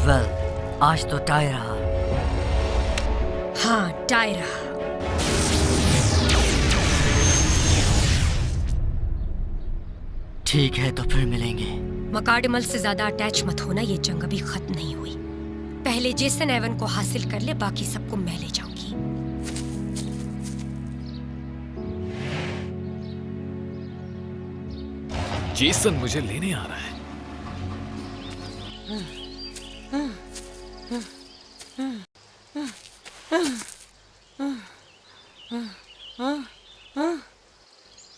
Well, आज तो टाई रहा। हाँ, टाई रहा। ठीक है, तो फिर मिलेंगे। मकाडमल से ज्यादा अटैच मत होना, ये जंग अभी खत्म नहीं हुई। पहले जेसन एवन को हासिल कर ले, बाकी सबको मैं ले जाऊंगी। जेसन मुझे लेने आ रहा है।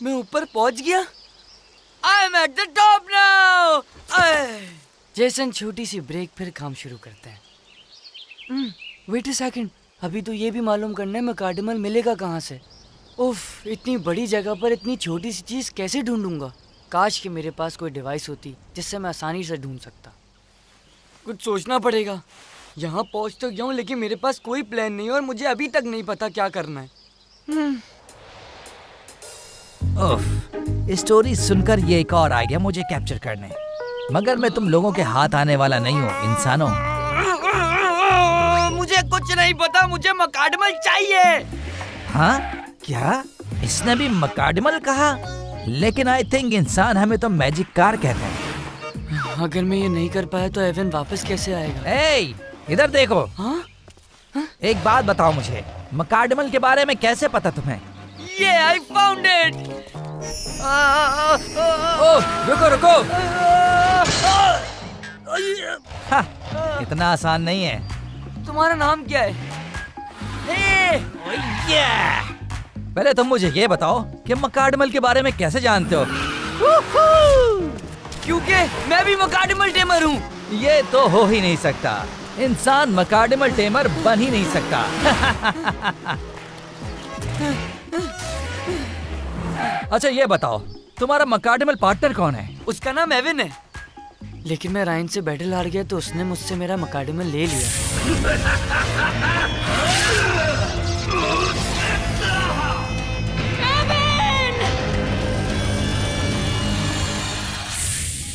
मैं ऊपर पहुंच गया। I am at the top now. Jason, छोटी सी ब्रेक, फिर काम शुरू करते हैं। वेट अ सेकंड, अभी तो ये भी मालूम करना है मकाडमल मिलेगा कहाँ से। उफ, इतनी बड़ी जगह पर इतनी छोटी सी चीज कैसे ढूंढूंगा? काश कि मेरे पास कोई डिवाइस होती जिससे मैं आसानी से ढूंढ सकता। कुछ सोचना पड़ेगा। यहाँ पहुँच तो गया हूँ, लेकिन मेरे पास कोई प्लान नहीं है और मुझे अभी तक नहीं पता क्या करना है। उफ, स्टोरी सुनकर ये एक और आ गया मुझे कैप्चर करने। मगर मैं तुम लोगों के हाथ आने वाला नहीं हूँ, इंसानों। मुझे कुछ नहीं पता, मुझे मकाडमल चाहिए। हाँ क्या? इसने भी मकाडमल कहा? लेकिन आई थिंक इंसान हमें तो मैजिक कार कहते हैं। अगर मैं ये नहीं कर पाया तो एवन वापस कैसे आएगा? ए, इधर देखो। हाँ? एक बात बताओ मुझे, मकाडमल के बारे में कैसे पता तुम्हें? ये आई फाउंड इट। रुको रुको। हाँ, इतना आसान नहीं है। तुम्हारा नाम क्या है? पहले तुम मुझे ये बताओ कि मकाडमल के बारे में कैसे जानते हो? क्योंकि मैं भी मकाडमल टेमर हूँ। ये तो हो ही नहीं सकता। इंसान मकाडमल टेमर बन ही नहीं सकता। अच्छा ये बताओ, तुम्हारा मकाडमल पार्टनर कौन है? उसका नाम एवन है, लेकिन मैं रायन से बैटल हार गया तो उसने मुझसे मेरा मकाडमल ले लिया।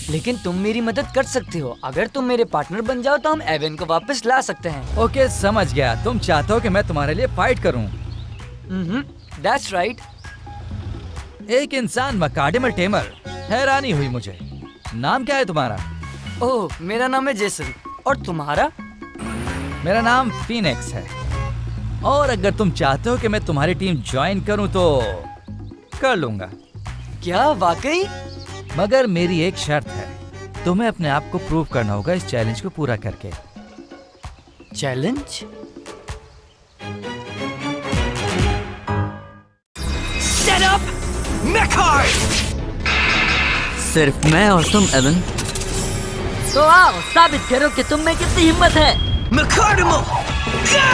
लेकिन तुम मेरी मदद कर सकते हो। अगर तुम मेरे पार्टनर बन जाओ तो हम एवन को वापस ला सकते हैं। ओके, समझ गया। तुम चाहते हो कि मैं तुम्हारे लिए फाइट करूं? That's right. एक इंसान मकाडमल टेमर, हैरानी हुई मुझे। नाम क्या है तुम्हारा? ओह, मेरा नाम है जेसन। और तुम्हारा? मेरा नाम फीनिक्स है। और अगर तुम चाहते हो कि मैं तुम्हारी टीम ज्वाइन करूं तो कर लूंगा। क्या वाकई? मगर मेरी एक शर्त है, तुम्हें अपने आप को प्रूव करना होगा इस चैलेंज को पूरा करके। चैलेंज? Set up Mechard! सिर्फ मैं और तुम एवन तो आओ साबित करो कि तुम में कितनी हिम्मत है। McCardimal, go!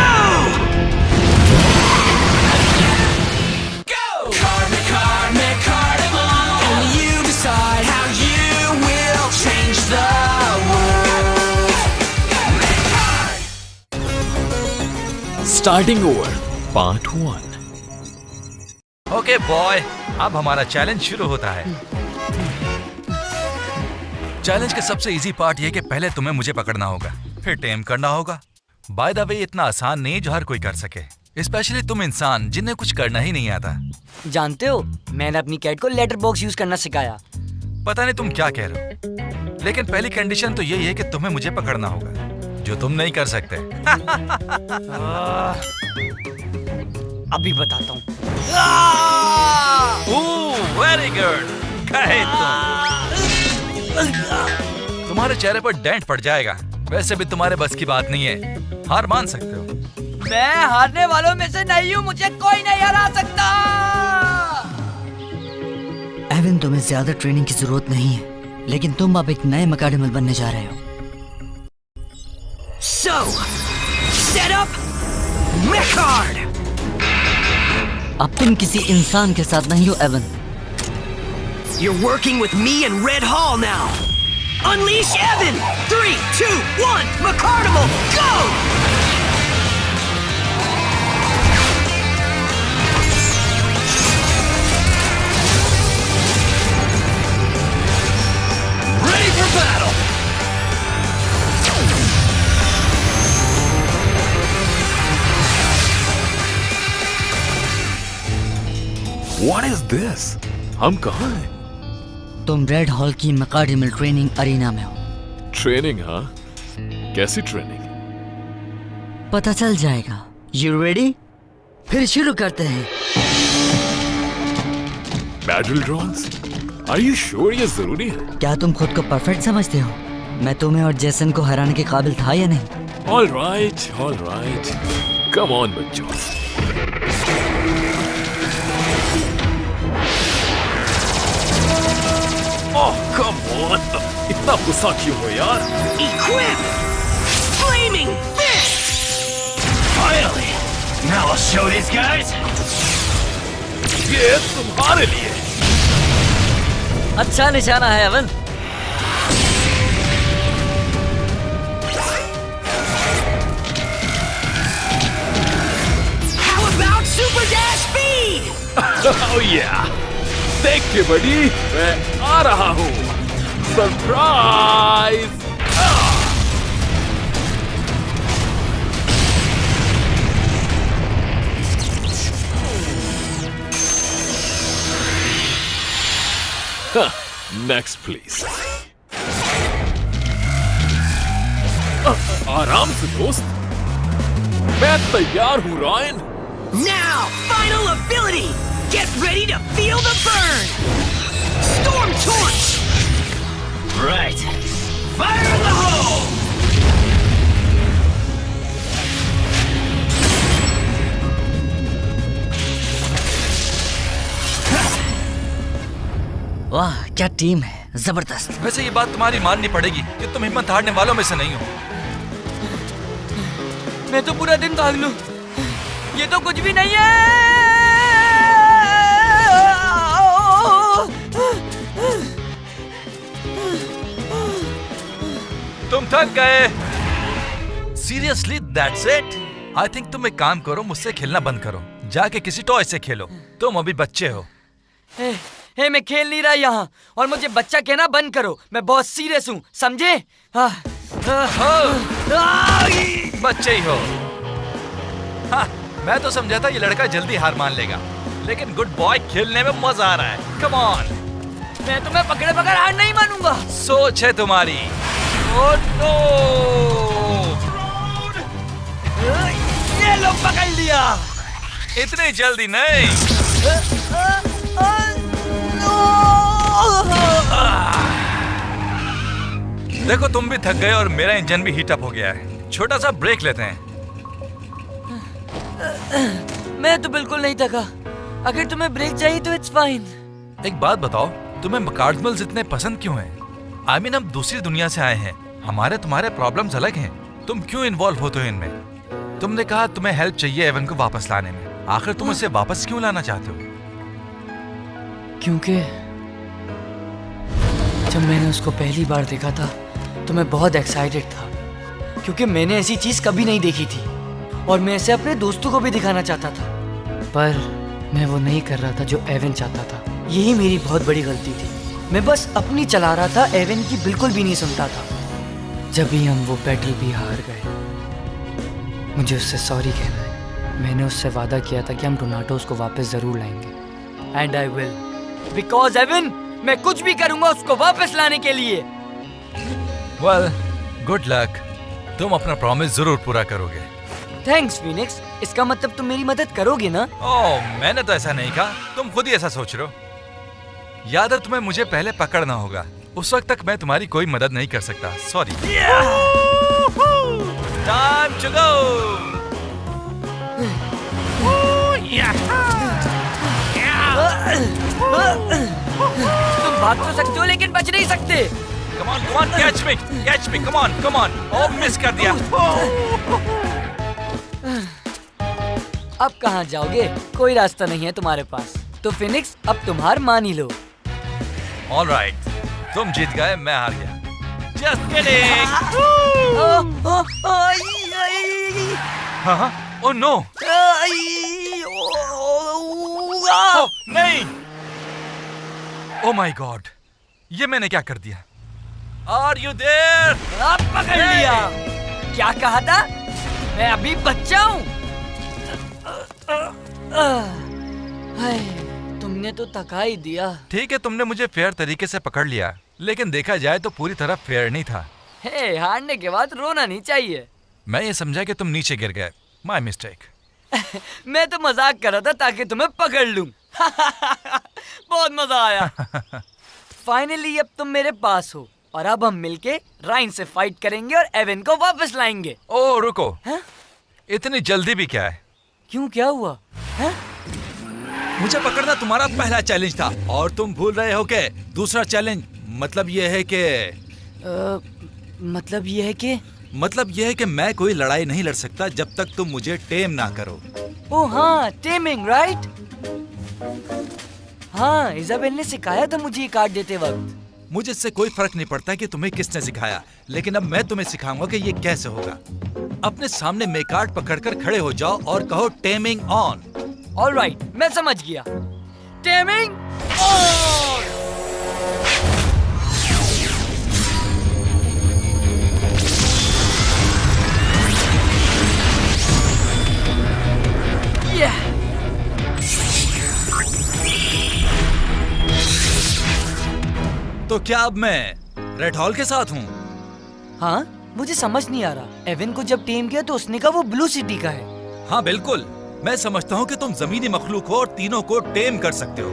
Starting over part 1। Okay boy, अब हमारा चैलेंज शुरू होता है। चैलेंज का सबसे इजी पार्ट ये कि पहले तुम्हें मुझे पकड़ना होगा, फिर टेम करना होगा। बाय द वे, इतना आसान नहीं जो हर कोई कर सके, स्पेशली तुम इंसान जिन्हें कुछ करना ही नहीं आता। जानते हो, मैंने अपनी कैट को लेटर बॉक्स यूज करना सिखाया। पता नहीं तुम क्या कह रहे हो, लेकिन पहली कंडीशन तो यही है कि तुम्हें मुझे पकड़ना होगा, जो तुम नहीं कर सकते। अभी बताता हूँ। वेरी गुड, कहे तुम। तुम्हारे चेहरे पर डेंट पड़ जाएगा। वैसे भी तुम्हारे बस की बात नहीं है, हार मान सकते हो। मैं हारने वालों में से नहीं हूँ, मुझे कोई नहीं हरा सकता। एवन, तुम्हें ज्यादा ट्रेनिंग की जरूरत नहीं है, लेकिन तुम अब एक नए मकाडमल बनने जा रहे हो। So, set up Mechard! अब तुम किसी इंसान के साथ नहीं हो Avon. You're working with me and Red Hall now. Unleash Evan! 3, 2, 1, McCardimal, go! Ready for battle! What is this? हम कहाँ हैं? तुम रेड हॉल की मकाडमल ट्रेनिंग अरीना में हो। ट्रेनिंग? हाँ, कैसी ट्रेनिंग? पता चल जाएगा। You ready? फिर शुरू करते हैं। Battle drones? Are you sure ये जरूरी है? क्या तुम खुद को परफेक्ट समझते हो? मैं तुम्हें और जेसन को हराने के काबिल था या नहीं? All right. Come on बच्चों। Oh, come on! इतना गुस्सा क्यों हो यार? Equip! Flaming Fist! Finally! Now I'll show these guys! ये तुम्हारे लिए। अच्छा निशाना है Avon. How about Super Dash Speed? Oh yeah! देख के बड़ी, मैं आ रहा हूँ। सरप्राइज! Next please. आराम से दोस्त, मैं तैयार हूँ Ryan. Now, final ability! Get ready to feel the burn! Storm Torch! Right. Fire in the hole! वाह, क्या टीम है, जबरदस्त। वैसे ये बात तुम्हारी माननी पड़ेगी कि तुम हिम्मत हारने वालों में से नहीं हो। मैं तो पूरा दिन भाग लूं, ये तो कुछ भी नहीं है। तुम थक गए। Seriously that's it? I think तुम एक काम करो, मुझसे खेलना बंद करो, जाके किसी टॉय से खेलो। तुम अभी बच्चे हो। हे, मैं खेल नहीं रहा यहाँ, और मुझे बच्चा कहना बंद करो। मैं बहुत सीरियस हूँ, समझे? बच्चे ही हो। हाँ, मैं तो समझा था ये लड़का जल्दी हार मान लेगा, लेकिन गुड बॉय, खेलने में मजा आ रहा है। Come on. मैं तुम्हें पकड़े बगैर हार नहीं मानूंगा। सोच है तुम्हारी। Oh no! ये लो, पकड़ लिया। इतनी जल्दी नहीं। देखो, तुम भी थक गए और मेरा इंजन भी हीट अप हो गया है। छोटा सा ब्रेक लेते हैं। मैं तो बिल्कुल नहीं थका। अगर तुम्हें ब्रेक चाहिए तो इट्स फाइन। एक बात बताओ, तुम्हें मकाडमल्स इतने पसंद क्यों हैं? I mean, हम दूसरी दुनिया से आए हैं, हमारे तुम्हारे प्रॉब्लम्स अलग हैं। तुम क्यों इन्वॉल्व होते हो इनमें? तुमने कहा तुम्हें हेल्प चाहिए एवन को वापस लाने में। आखिर तुम उसे वापस क्यों लाना चाहते हो? क्योंकि जब मैंने उसको पहली बार देखा था तो मैं बहुत एक्साइटेड था, क्योंकि मैंने ऐसी चीज कभी नहीं देखी थी और मैं इसे अपने दोस्तों को भी दिखाना चाहता था, पर मैं वो नहीं कर रहा था जो एवन चाहता था। यही मेरी बहुत बड़ी गलती थी। मैं बस अपनी चला रहा था, एवन की बिल्कुल भी नहीं सुनता था। जब भी हम वो बैटल भी हार गए, मुझे उससे सॉरी कहना है। मैंने उससे वादा किया था कि हम डोनाटोस को वापस जरूर लाएंगे, and I will, because Evan मैं कुछ भी करूंगा उसको वापस लाने के लिए। Well, good luck. तुम अपना प्रॉमिस जरूर पूरा करोगे। Thanks Phoenix. इसका मतलब तुम मेरी मदद करोगे ना? ओह, मैंने तो ऐसा नहीं कहा, तुम खुद ही ऐसा सोच रहे हो। याद है तुम्हें मुझे पहले पकड़ना होगा, उस वक्त तक मैं तुम्हारी कोई मदद नहीं कर सकता। सॉरी। Time to go. तुम भाग तो सकते हो लेकिन बच नहीं सकते। Come on, catch me, come on. Oh, miss कर दिया। अब कहाँ जाओगे? कोई रास्ता नहीं है तुम्हारे पास। तो फिनिक्स, अब तुम हार मान ही लो। All right, तुम जीत गए, मैं हार गया। Just kidding. हाँ, oh no. Oh, नहीं। Oh my God, ये मैंने क्या कर दिया? Are you there? आप पकड़ लिया। क्या कहा था? मैं अभी बच्चा हूँ। तुमने तो थका ही दिया। ठीक है, तुमने मुझे फेयर तरीके से पकड़ लिया, लेकिन देखा जाए तो पूरी तरह फेयर नहीं था। हे, हारने के बाद रोना नहीं चाहिए। मैं ये समझा कि तुम नीचे गिर गए। My mistake. मैं तो मजाक कर रहा था ताकि तुम्हें पकड़ लूं। बहुत मजा आया। फाइनली अब तुम मेरे पास हो और अब हम मिलके राइन से फाइट करेंगे और एवन को वापस लाएंगे। ओह रुको, इतनी जल्दी भी क्या है? क्यों, क्या हुआ? मुझे पकड़ना तुम्हारा पहला चैलेंज था और तुम भूल रहे हो कि दूसरा चैलेंज मतलब ये है कि मैं कोई लड़ाई नहीं लड़ सकता जब तक तुम मुझे टेम ना करो। ओह हाँ, टेमिंग, राइट? हाँ, इजाबेल ने सिखाया था मुझे ये कार्ड देते वक्त। मुझे इससे कोई फर्क नहीं पड़ता कि तुम्हें किसने सिखाया, लेकिन अब मैं तुम्हें सिखाऊंगा कि ये कैसे होगा। अपने सामने मेकार्ड पकड़कर खड़े हो जाओ और कहो टेमिंग ऑन। ऑलराइट, मैं समझ गया। Taming on. तो क्या अब मैं रेड हॉल के साथ हूँ? हाँ, मुझे समझ नहीं आ रहा। एवन को जब टेम किया तो उसने कहा वो ब्लू सिटी का है। हाँ बिल्कुल, मैं समझता हूँ कि तुम जमीनी मखलूक हो और तीनों को टेम कर सकते हो।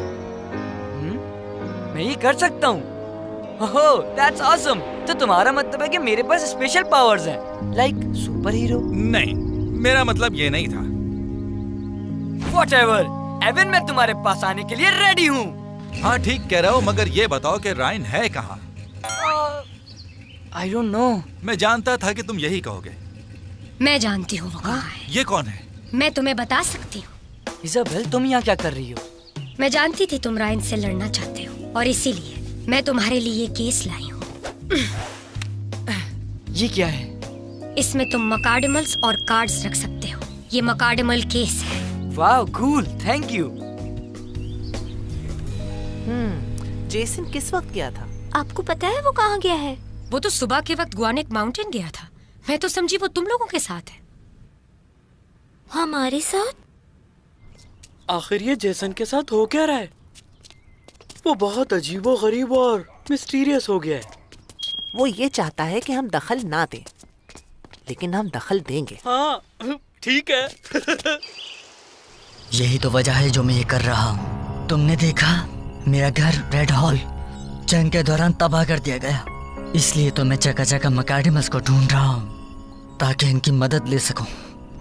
मैं ये कर सकता हूँ? ओह, दैट्स ऑसम। तो तुम्हारा मतलब है कि मेरे पास स्पेशल पावर्स हैं, लाइक सुपर हीरो? नहीं, मेरा मतलब ये नहीं था। व्हाटएवर, एवन मैं तुम्हारे पास आने के लिए रेडी हूँ। हाँ ठीक कह रहे हो, मगर ये बताओ कि राइन है कहाँ? I don't know. मैं जानता था कि तुम यही कहोगे। मैं जानती हूँ वो कहाँ है। ये कौन है? मैं तुम्हें बता सकती हूँ। इजाबेल, तुम यहाँ क्या कर रही हो? मैं जानती थी तुम राइन से लड़ना चाहते हो और इसीलिए मैं तुम्हारे लिए ये केस लाई हूँ। ये क्या है? इसमें तुम मकार्डिमल्स और कार्ड्स रख सकते हो। ये मकार्डिमल केस है। Wow, cool, thank you. Jason किस वक्त गया था? आपको पता है वो कहाँ गया है? वो तो सुबह के वक्त गुआनेक माउंटेन गया था। मैं तो समझी वो तुम लोगों के साथ है। हमारे साथ? आखिर ये जेसन के साथ हो क्या रहा है? वो बहुत अजीबो गरीब और मिस्टीरियस हो गया है। वो ये चाहता है कि हम दखल ना दें, लेकिन हम दखल देंगे। हाँ, ठीक है। यही तो वजह है जो मैं ये कर रहा हूँ। तुमने देखा, मेरा घर रेड हॉल जंग के दौरान तबाह कर दिया गया, इसलिए तो मैं जगह जगह मकार्डिमल्स को ढूंढ रहा हूँ ताकि इनकी मदद ले सकूं।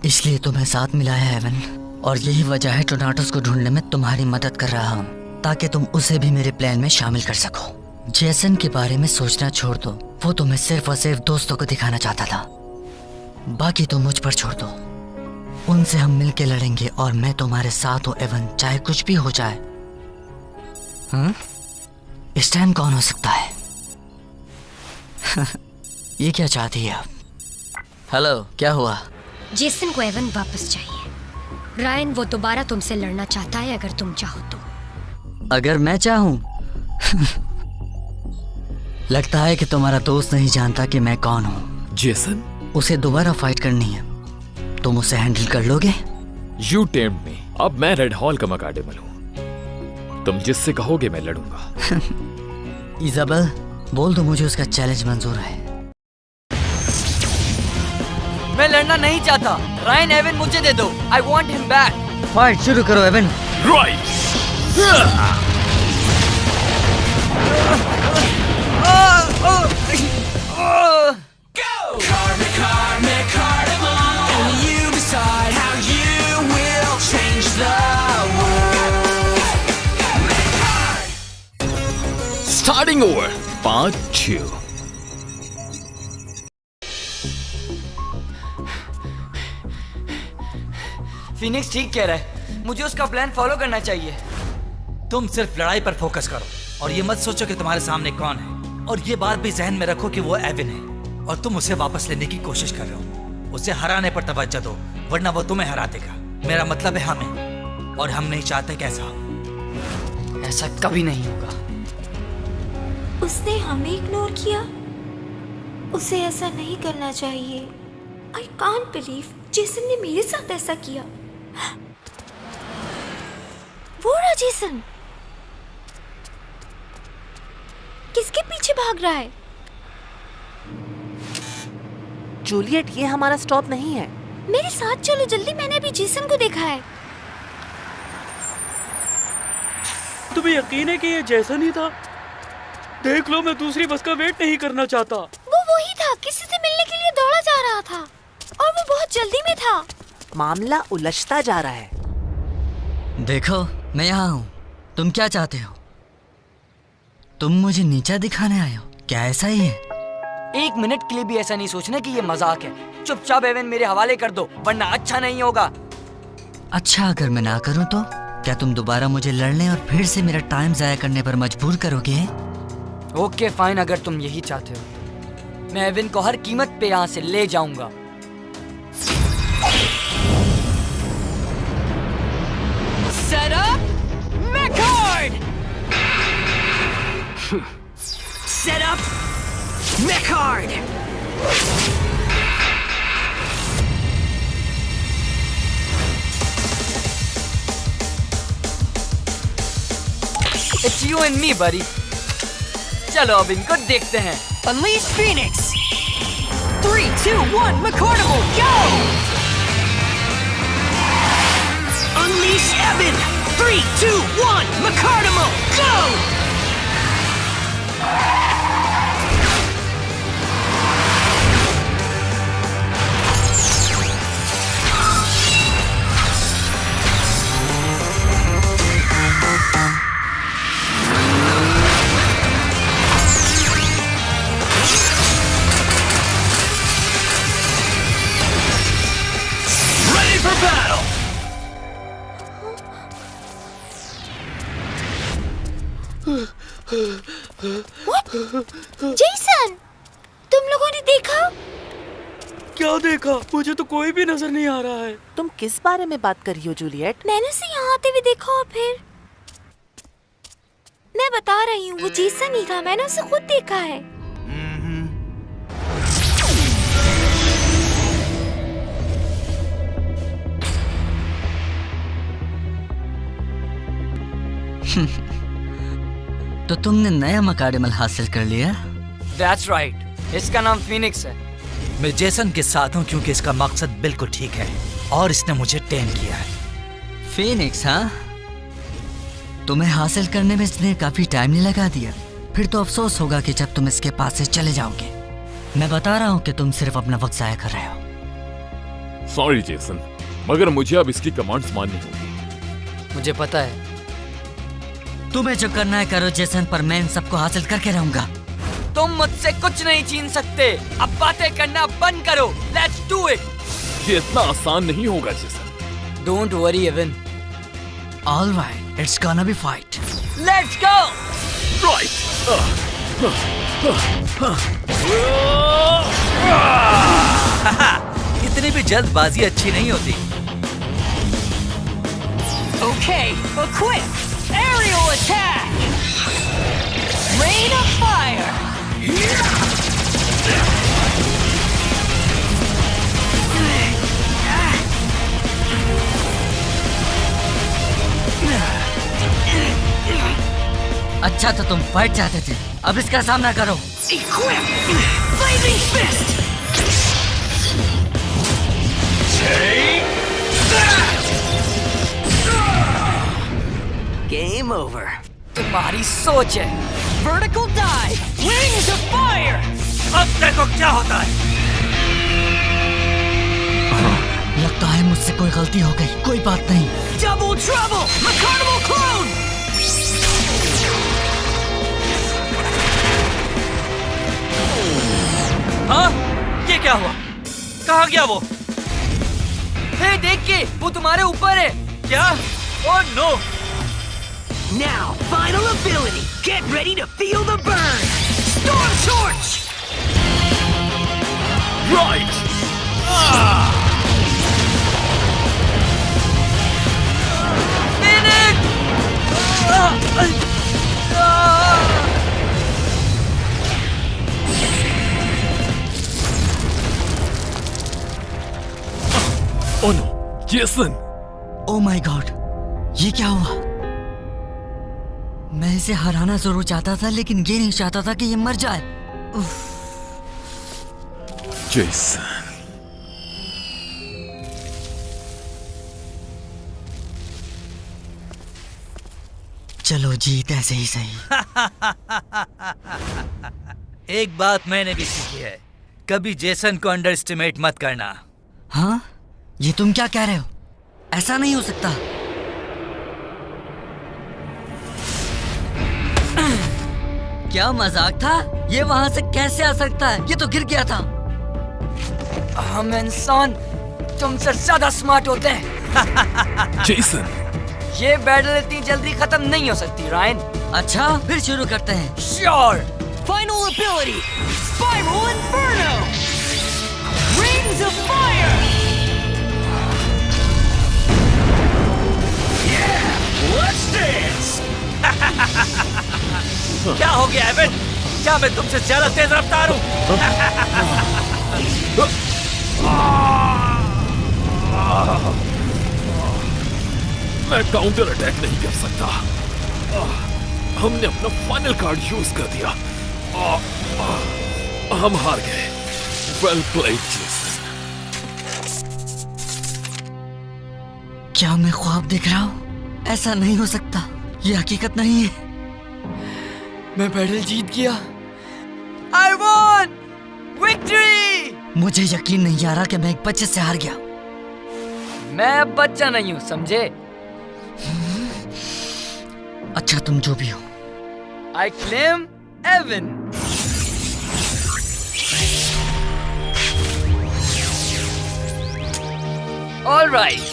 इसलिए तुम्हें साथ मिलाया है एवन, और यही वजह है डोनाटोस को ढूंढने में तुम्हारी मदद कर रहा हूँ ताकि तुम उसे भी मेरे प्लान में शामिल कर सको। जेसन के बारे में सोचना छोड़ दो, वो तो मैं सिर्फ और सिर्फ दोस्तों को दिखाना चाहता था। बाकी तो मुझ पर छोड़ दो। उनसे हम मिलके लड़ेंगे और मैं तुम्हारे साथ हूँ एवन, चाहे कुछ भी हो जाए। हाँ? इस टाइम कौन हो सकता है? ये क्या चाहती है आप? हेलो, क्या हुआ? जेसन को एवन वापस चाहिए। रायन वो दोबारा तुमसे लड़ना चाहता है अगर तुम चाहो तो। अगर मैं चाहूं? लगता है कि तुम्हारा दोस्त नहीं जानता कि मैं कौन हूं। जेसन? उसे दोबारा फाइट करनी है, तुम उसे हैंडल कर लोगे? You tamed me. अब मैं रेड हॉल का मकाडेमल हूँ। तुम जिससे कहोगे मैं लड़ूंगा। इजाबेल, बोल दो मुझे उसका चैलेंज मंजूर है। मैं लड़ना नहीं चाहता। रायन एवन मुझे दे दो। I want him back. Fight शुरू करो Evan. Right. Starting over. Part 2. Phoenix ठीक कह रहा है, मुझे उसका प्लान फॉलो करना चाहिए। तुम सिर्फ लड़ाई पर फोकस करो और ये मत सोचो कि तुम्हारे सामने कौन है, और ये बात भी जहन में रखो कि वो एविन है और तुम उसे वापस लेने की कोशिश कर रहे हो। उसे हराने पर तवज्जो दो, वरना वो तुम्हें हरा देगा। मेरा मतलब है हमें, और हम नहीं चाहते कि ऐसा हो। ऐसा कभी नहीं होगा। उसने हमें इग्नोर किया। उसे ऐसा नहीं करना चाहिए। आई कांट बिलीव जेसन ने मेरे साथ ऐसा किया। वो रहा जेसन। किसके पीछे भाग रहा है? जूलियट, ये हमारा स्टॉप नहीं है। मेरे साथ चलो जल्दी, मैंने अभी जेसन को देखा है। तुम्हें यकीन है कि ये जेसन ही था? देख लो, मैं दूसरी बस का वेट नहीं करना चाहता। वो वही था, किसी से मिलने के लिए दौड़ा जा रहा था और वो बहुत जल्दी में था। मामला उलझता जा रहा है। देखो, मैं यहाँ हूँ। तुम क्या चाहते हो? तुम मुझे नीचा दिखाने आए हो? क्या ऐसा ही है? एक मिनट के लिए भी ऐसा नहीं सोचना कि ये मजाक है। चुपचाप एवन मेरे हवाले कर दो, वरना अच्छा नहीं होगा। अच्छा, अगर मैं ना करूँ तो क्या तुम दोबारा मुझे लड़ने और फिर से मेरा टाइम जाया करने पर मजबूर करोगे? ओके फाइन, अगर तुम यही चाहते हो। मैं एवन को हर कीमत पे यहाँ से ले जाऊंगा। Set up, Mechard! Set up, Mechard! It's you and me, buddy. चलो अब इनको देखते हैं। Unleash Phoenix! 3, 2, 1, McCarnival, go! Unleash Evan! 3, 2, 1, McCarnival, go! For battle! What? Jason, तुम लोगों ने देखा? क्या देखा? मुझे तो कोई भी नजर नहीं आ रहा है। तुम किस बारे में बात कर रही हो जूलियट? मैंने उसे यहाँ आते हुए देखा और फिर मैं बता रही हूँ, वो जेसन ही था। मैंने उसे खुद देखा है। तो तुमने नया मकाडेमल हासिल कर लिया? That's right. इसका नाम फिनिक्स है। मैं जेसन के साथ हूँ क्योंकि इसका मकसद बिल्कुल ठीक है और इसने मुझे टेम किया है। फिनिक्स, हाँ? तुम्हें हासिल करने में इसने काफी टाइम नहीं लगा दिया। फिर तो अफसोस होगा कि जब तुम इसके पास से चले जाओगे। मैं बता रहा हूँ कि तुम सिर्फ अपना वक्त जाया कर रहे हो। सॉरी जेसन, मगर मुझे अब इसकी कमांड्स माननी होगी। मुझे पता है। तुम्हें जो करना है करो जेसन, पर मैं इन सबको हासिल करके रहूंगा। तुम मुझसे कुछ नहीं छीन सकते। अब बातें करना बंद करो। Let's do it. ये इतना आसान नहीं होगा Jason. Don't worry Evan. Alright, it's gonna be fight. Let's go. Right. इतनी भी जल्दबाजी अच्छी नहीं होती। Okay, equip! Aerial attack! Rain of fire! अच्छा तो तुम फाइट चाहते थे, अब इसका सामना करो। Equip! Blazing fist! Take that! Game over. तुम्हारी सोच है। Vertical dive! Wings of fire! अब देखो क्या होता है। लगता है मुझसे कोई गलती हो गई। कोई बात नहीं। Double trouble! McCarnival clone! हाँ? ये क्या हुआ? कहाँ गया वो? हे देखिए, वो तुम्हारे ऊपर है। क्या? Oh no! Now, final ability. Get ready to feel the burn. Storm Torch! Right! Oh no, Jason! Oh my God, ये क्या हुआ? मैं इसे हराना जरूर चाहता था, लेकिन ये नहीं चाहता था कि ये मर जाए। Jason. चलो जीत ऐसे ही सही। एक बात मैंने भी सीखी है, कभी जेसन को अंडर एस्टिमेट मत करना। हाँ? ये तुम क्या कह रहे हो? ऐसा नहीं हो सकता। क्या मजाक था? ये वहां से कैसे आ सकता है? ये तो गिर गया था। हम इंसान तुमसे ज्यादा स्मार्ट होते हैं। जेसन, ये बैटल इतनी जल्दी खत्म नहीं हो सकती, रायन। अच्छा, फिर शुरू करते हैं। Sure. Final ability. Spiral Inferno. Rings of fire. Let's dance! क्या हो गया एवन? क्या मैं तुमसे ज्यादा तेज रफ्तार हूँ? मैं काउंटर अटैक नहीं कर सकता। हमने अपना फाइनल कार्ड यूज कर दिया। हम हार गए। Well played Jason. क्या मैं ख्वाब देख रहा हूँ? ऐसा नहीं हो सकता। ये हकीकत नहीं है। मैं बैटल जीत गया। I won! Victory! मुझे यकीन नहीं आ रहा कि मैं एक बच्चे से हार गया। मैं अब बच्चा नहीं हूँ, समझे? अच्छा, तुम जो भी हो। I claim Evan. All right.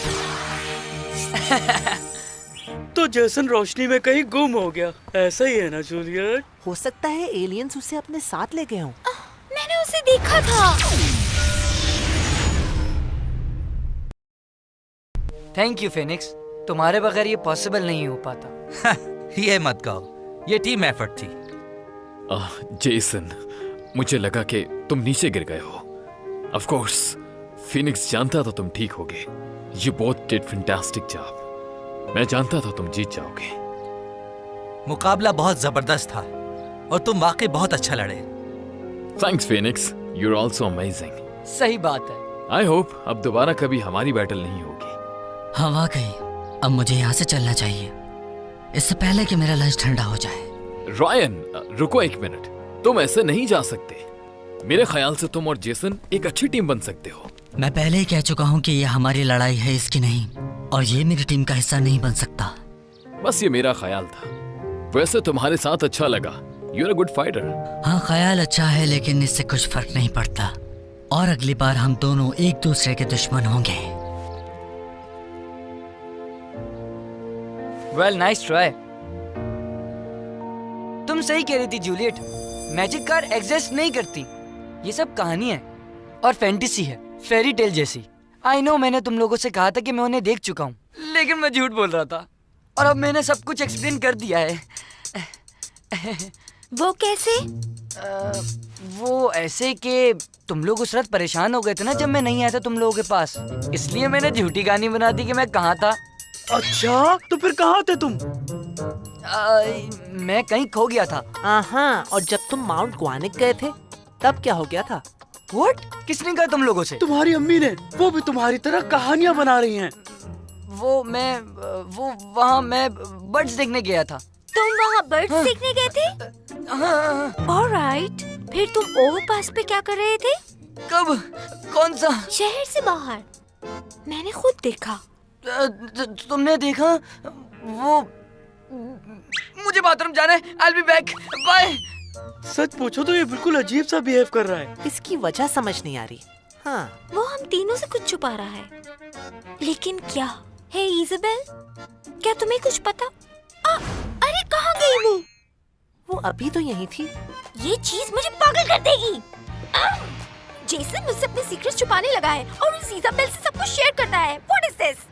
तो जेसन रोशनी में कहीं गुम हो गया, ऐसा ही है ना जूलियट? हो सकता है एलियंस उसे अपने साथ ले गए हों। मैंने उसे देखा था। थैंक यू फिनिक्स, तुम्हारे बगैर ये पॉसिबल नहीं हो पाता। ये मत कहो, ये टीम एफर्ट थी। जेसन, मुझे लगा कि तुम नीचे गिर गए हो। ऑफ कोर्स, फिनिक्स जानता था तुम ठीक होगे। You both did fantastic job. मैं जानता था तुम जीत जाओगे। मुकाबला बहुत जबरदस्त था और तुम वाकई बहुत अच्छा लड़े। Thanks, Phoenix. You're also amazing. सही बात है। I hope अब दोबारा कभी हमारी बैटल नहीं होगी। हाँ वाकई, अब मुझे यहाँ से चलना चाहिए, इससे पहले कि मेरा लंच ठंडा हो जाए। रायन, रुको एक मिनट। तुम ऐसे नहीं जा सकते। मेरे ख्याल से तुम और जेसन एक अच्छी टीम बन सकते हो। मैं पहले ही कह चुका हूँ कि ये हमारी लड़ाई है, इसकी नहीं, और ये मेरी टीम का हिस्सा नहीं बन सकता। बस ये मेरा ख्याल था। वैसे तुम्हारे साथ अच्छा लगा, you are a good fighter. हाँ, ख्याल अच्छा है लेकिन इससे कुछ फर्क नहीं पड़ता। और अगली बार हम दोनों एक दूसरे के दुश्मन होंगे। Well, nice try. तुम सही कह रही थी जूलियट, मैजिक कार एग्जिस्ट नहीं करती। ये सब कहानी है और फैंटेसी है, फेरी टेल जैसी। आई नो, मैंने तुम लोगों से कहा था कि मैं उन्हें देख चुका हूँ, लेकिन मैं झूठ बोल रहा था और अब मैंने सब कुछ एक्सप्लेन कर दिया है। वो कैसे? वो ऐसे कि तुम लोग उस रात परेशान हो गए थे ना जब मैं नहीं आया था तुम लोगों के पास, इसलिए मैंने झूठी कहानी बना दी कि मैं कहाँ था। अच्छा, तो फिर कहाँ थे तुम? मैं कहीं खो गया था। हाँ, और जब तुम माउंट ग्वानिक गए थे तब क्या हो गया था? What? किसने कहा तुम लोगों से? तुम्हारी अम्मी ने। वो भी तुम्हारी तरह कहानियाँ बना रही हैं। वो वहाँ मैं बर्ड्स देखने गया था। तुम वहाँ बर्ड्स देखने गए थे? ऑलराइट, फिर तुम ओवरपास पे क्या कर रहे थे? कब? कौन सा? शहर से बाहर। मैंने खुद देखा। तुमने देखा? वो मुझे बाथरूम जाना है। I'll be back. Bye. सच पूछो तो ये बिल्कुल अजीब सा बिहेव कर रहा है। इसकी वजह समझ नहीं आ रही। हाँ, वो हम तीनों से कुछ छुपा रहा है, लेकिन क्या? हे इज़ाबेल, क्या तुम्हें कुछ पता? अरे कहाँ गई वो? वो अभी तो यहीं थी। ये चीज मुझे पागल कर देगी। जेसन मुझसे अपने सीक्रेट छुपाने लगा है और उस इज़ाबेल से सब कुछ शेयर करता है। What is this?